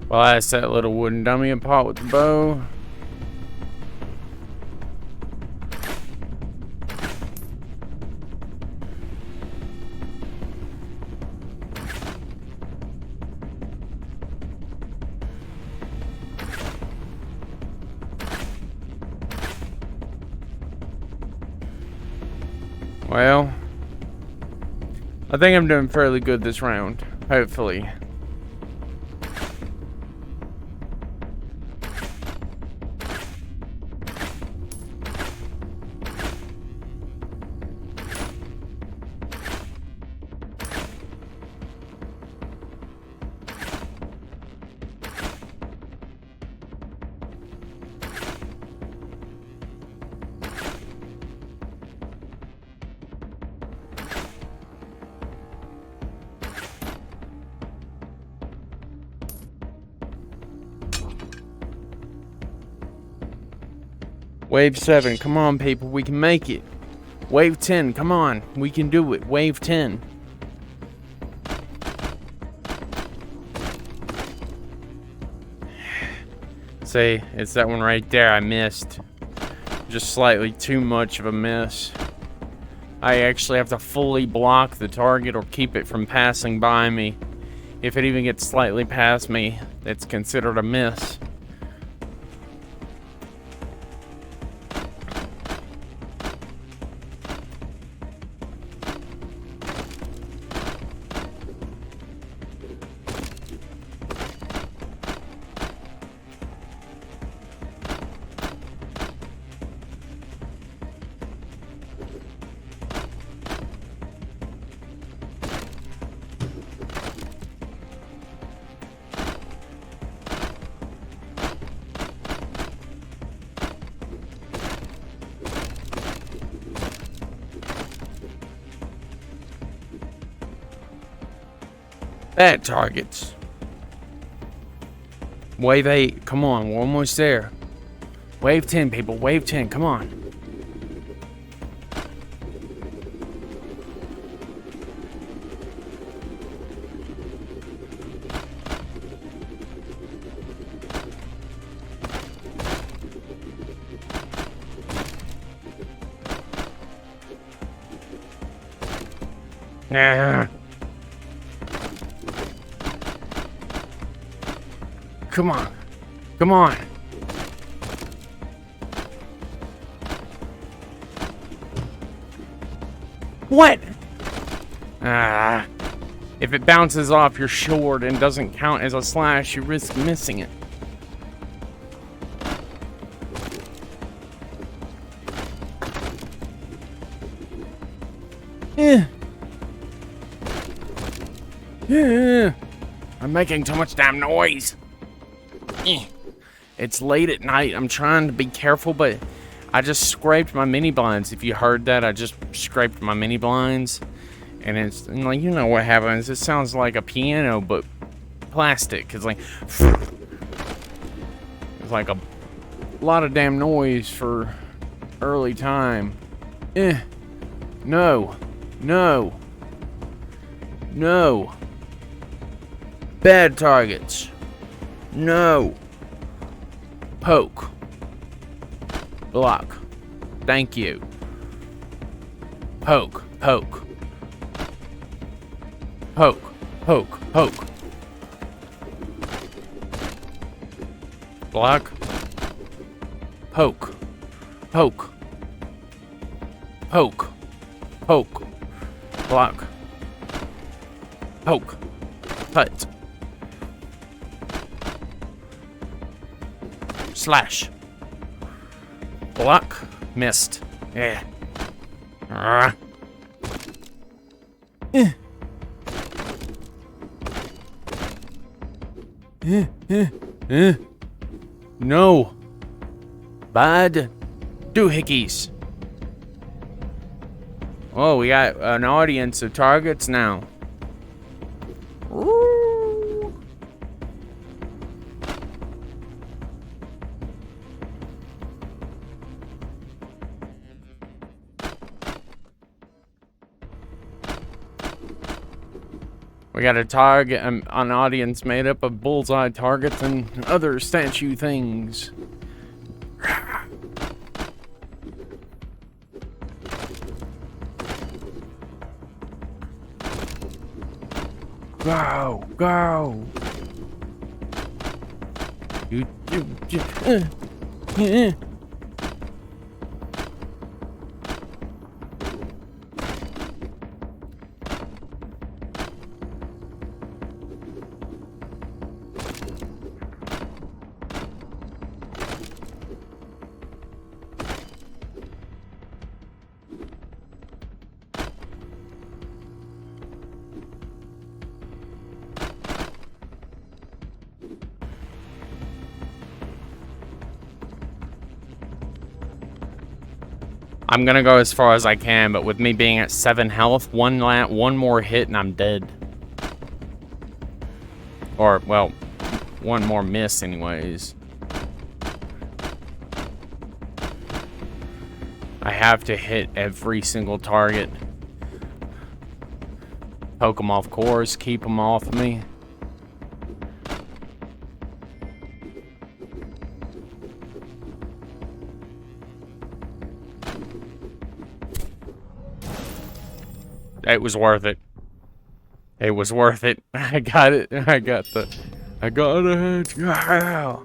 Well, that's that little wooden dummy apart with the bow. Well, I think I'm doing fairly good this round, hopefully. Wave 7, come on, people, we can make it. Wave 10, come on, we can do it. Wave 10. See, it's that one right there I missed. Just slightly too much of a miss. I actually have to fully block the target or keep it from passing by me. If it even gets slightly past me, it's considered a miss. Bad targets. Wave 8, come on, we're almost there. Wave 10, people, wave 10, come on. Nah. Come on. Come on. What? Ah. If it bounces off your sword and doesn't count as a slash, you risk missing it. I'm making too much damn noise. It's late at night. I'm trying to be careful, but I just scraped my mini blinds. If you heard that, I just scraped my mini blinds. And it's like, you know what happens. It sounds like a piano, but plastic. It's like, it's like a lot of damn noise for early time. No. No. No. Bad targets. No. Poke. Block. Thank you. Poke. Poke. Poke. Poke. Poke. Block. Poke. Poke. Poke. Poke. Block. Poke. Cut. Slash. Block. Missed. Yeah. No. Bad doohickeys. Oh, we got an audience of targets now. We got a target, an audience made up of bullseye targets and other statue things. Go, go. I'm gonna go as far as I can, but with me being at 7 health, one more hit and I'm dead. Or, well, one more miss anyways. I have to hit every single target. Poke them off course, keep them off of me. It was worth it. It was worth it. I got it. I got it. Yeah.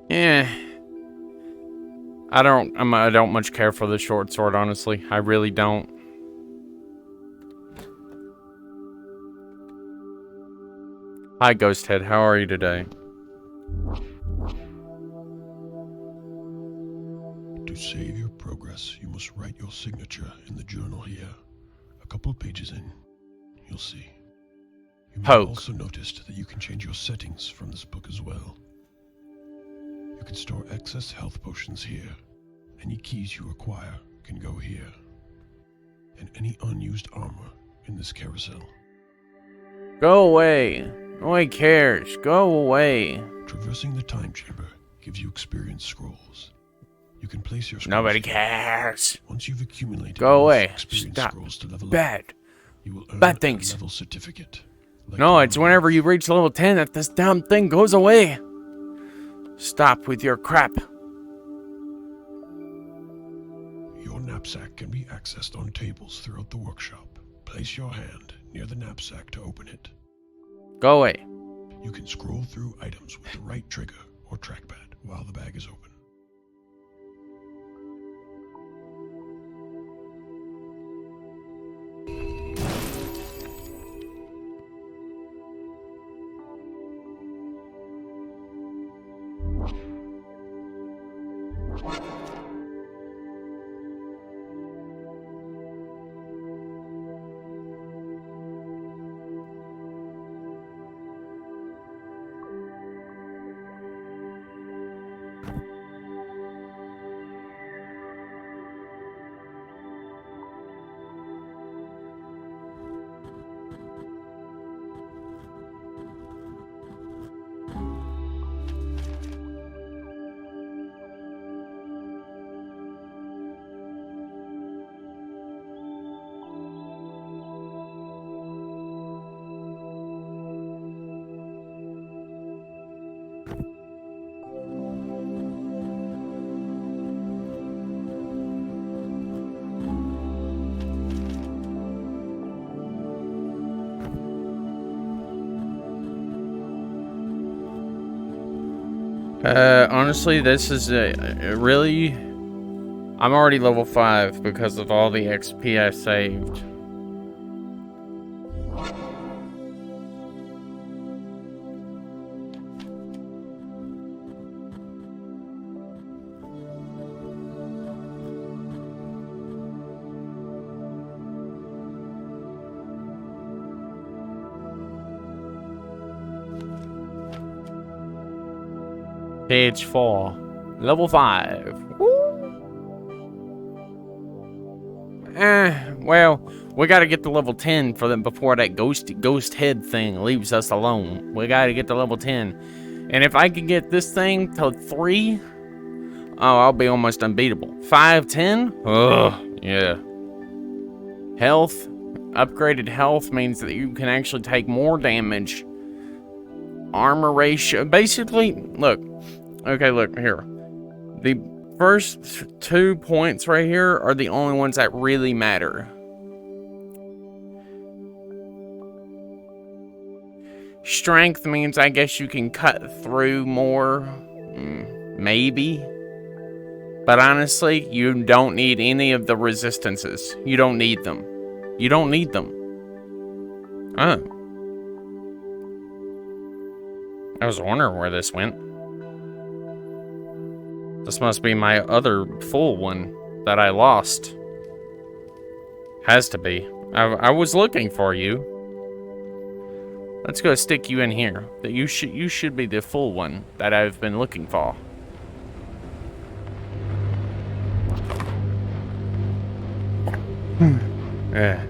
Yeah. I don't much care for the short sword, honestly. I really don't. Hi, Ghosthead. How are you today? To save your progress, you must write your signature in the journal here. A couple of pages in, you'll see. You may also notice that you can change your settings from this book as well. You can store excess health potions here. Any keys you acquire can go here. And any unused armor in this carousel. Go away. Nobody cares. Go away. Traversing the time chamber gives you experience scrolls. You can place your scrolls. Nobody cares. Once you've accumulated go away. Experience Stop. Scrolls to level Bad. up, you will earn Bad things. A level certificate. No, it's whenever you reach level 10 that this damn thing goes away. Stop with your crap. Your knapsack can be accessed on tables throughout the workshop. Place your hand near the knapsack to open it. Go away. You can scroll through items with the right trigger or trackpad while the bag is open. Honestly, this is really... I'm already level 5 because of all the XP I saved. Page 4. Level 5. Woo! Well, we gotta get to level 10 for them before that ghost head thing leaves us alone. We gotta get to level 10. And if I can get this thing to 3, oh, I'll be almost unbeatable. 5, 10? Ugh, yeah. Health. Upgraded health means that you can actually take more damage. Armor ratio. Basically, look. Okay, look here. The first 2 points right here are the only ones that really matter. Strength means I guess you can cut through more. Maybe. But honestly, you don't need any of the resistances. You don't need them. You don't need them. Oh. I was wondering where this went. This must be my other full one that I lost. Has to be. I was looking for you. Let's go stick you in here. That you should be the full one that I've been looking for. Yeah.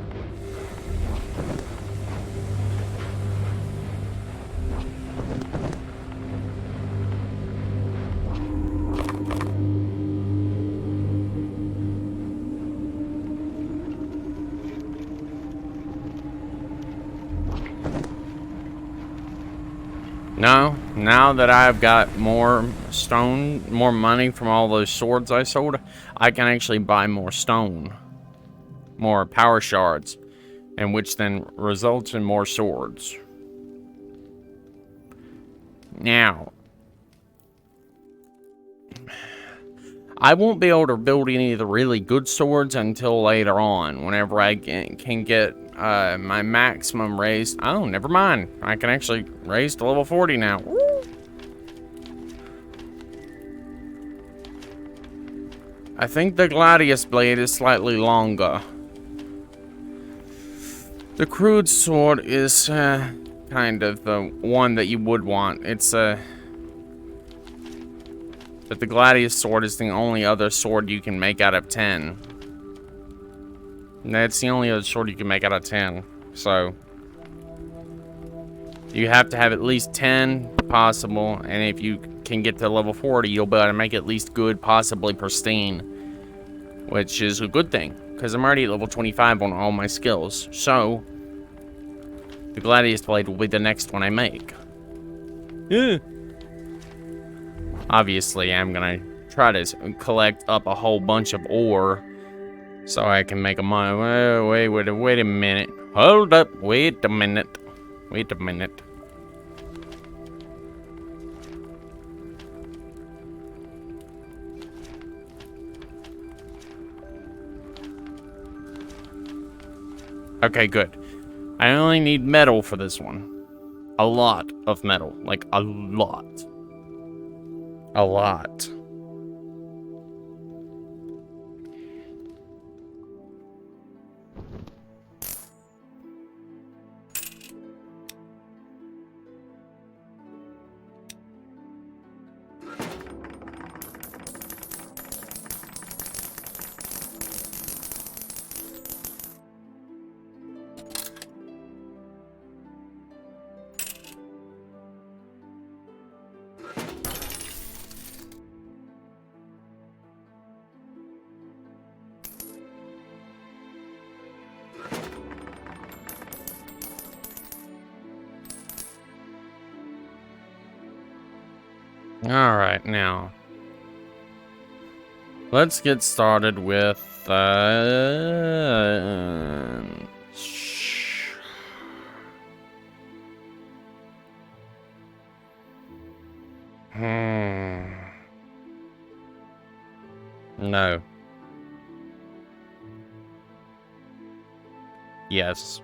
Now that I've got more stone, more money from all those swords I sold, I can actually buy more stone. More power shards, and which then results in more swords. Now, I won't be able to build any of the really good swords until later on, whenever I can get my maximum raised. Oh, never mind. I can actually raise to level 40 now. Woo! I think the Gladius blade is slightly longer. The crude sword is kind of the one that you would want. It's but the Gladius sword is the only other sword you can make out of 10. That's the only other sword you can make out of 10. So you have to have at least 10 possible, and if you can get to level 40, you'll be able to make at least good, possibly pristine, which is a good thing because I'm already at level 25 on all my skills. So the Gladius blade will be the next one I make. Yeah. Obviously, I'm gonna try to collect up a whole bunch of ore so I can make a money. Wait a minute. Hold up. Wait a minute. Wait a minute. Okay, good. I only need metal for this one. A lot of metal. Like, a lot. A lot. Alright, now. Let's get started with, No. Yes.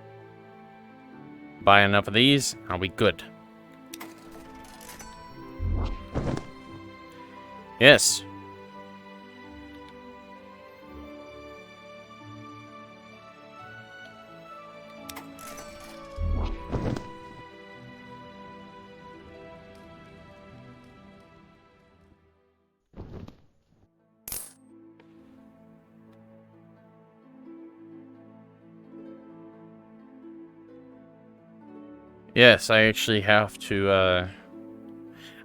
Buy enough of these, I'll be good. Yes. Yes, I actually have to,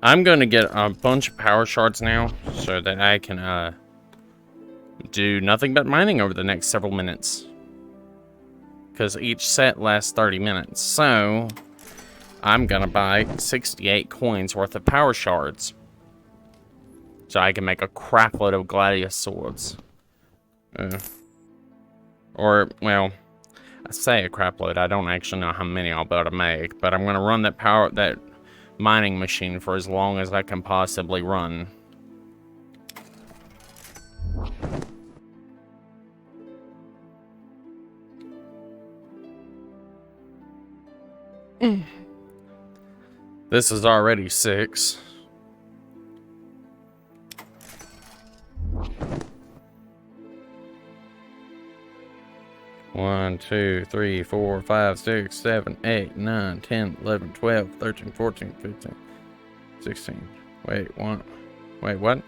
I'm gonna get a bunch of power shards now, so that I can, do nothing but mining over the next several minutes. Because each set lasts 30 minutes, so I'm gonna buy 68 coins worth of power shards. So I can make a crap load of Gladius swords. Or, well, I say a crap load, I don't actually know how many I'll be able to make, but I'm gonna run that mining machine for as long as I can possibly run. This is already 6. 1, 2, 3, 4, 5, 6, 7, 8, 9, 10, 11, 12, 13, 14, 15, 16. Wait, what?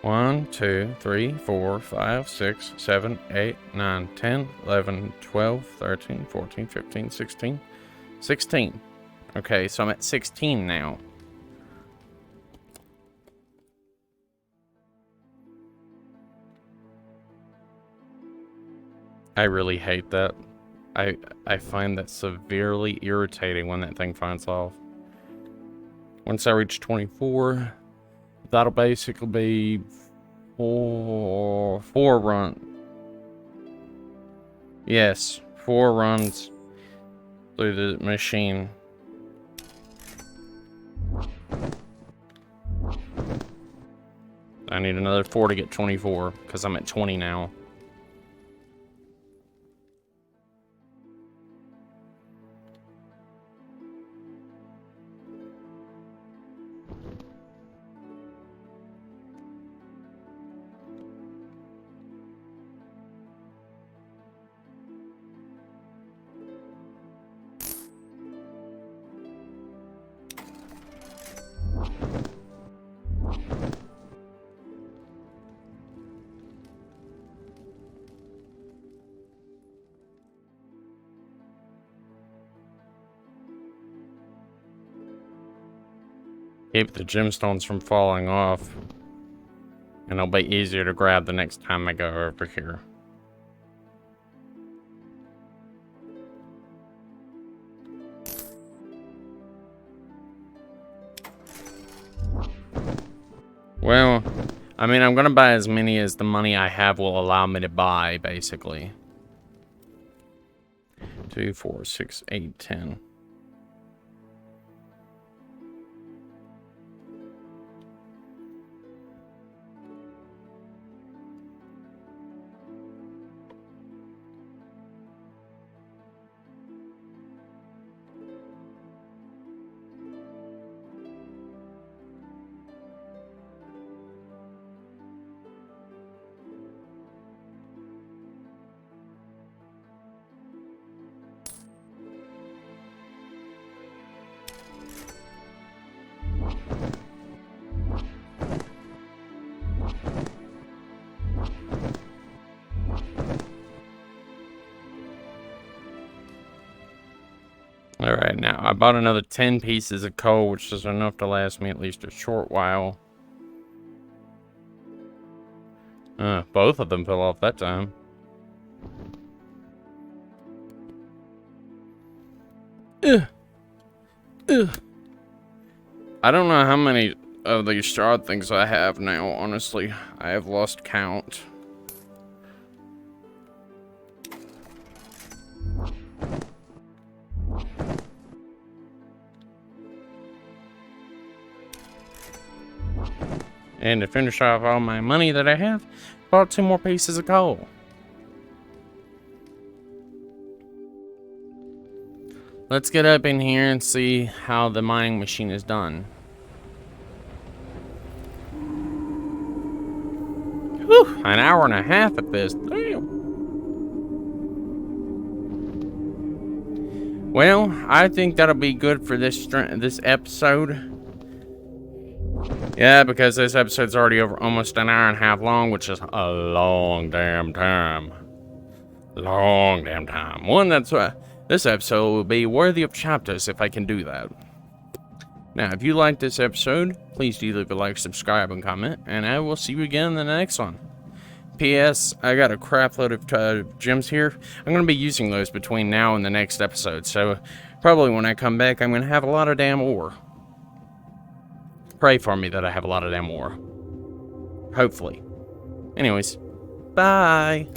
1, 2, 3, 4, 5, 6, 7, 8, 9, 10, 11, 12, 13, 14, 15, 16. 16. Okay, so I'm at 16 now. I really hate that. I find that severely irritating when that thing finds off. Once I reach 24, that'll basically be four runs. Yes, 4 runs through the machine. I need another 4 to get 24, because I'm at 20 now. Keep the gemstones from falling off, and it'll be easier to grab the next time I go over here. Well, I mean, I'm gonna buy as many as the money I have will allow me to buy, basically. 2, 4, 6, 8, 10. Alright, now I bought another 10 pieces of coal, which is enough to last me at least a short while. Both of them fell off that time. I don't know how many of these shard things I have now, honestly. I have lost count. And to finish off all my money that I have, bought 2 more pieces of coal. Let's get up in here and see how the mining machine is done. Whew, an hour and a half at this. Damn. Well, I think that'll be good for this episode. Yeah, because this episode's already over almost an hour and a half long, which is a long damn time. Long damn time. One that's this episode will be worthy of chapters if I can do that. Now, if you liked this episode, please do leave a like, subscribe, and comment, and I will see you again in the next one. P.S. I got a crap load of gems here. I'm going to be using those between now and the next episode, so probably when I come back, I'm going to have a lot of damn ore. Pray for me that I have a lot of damn ore. Hopefully. Anyways, bye.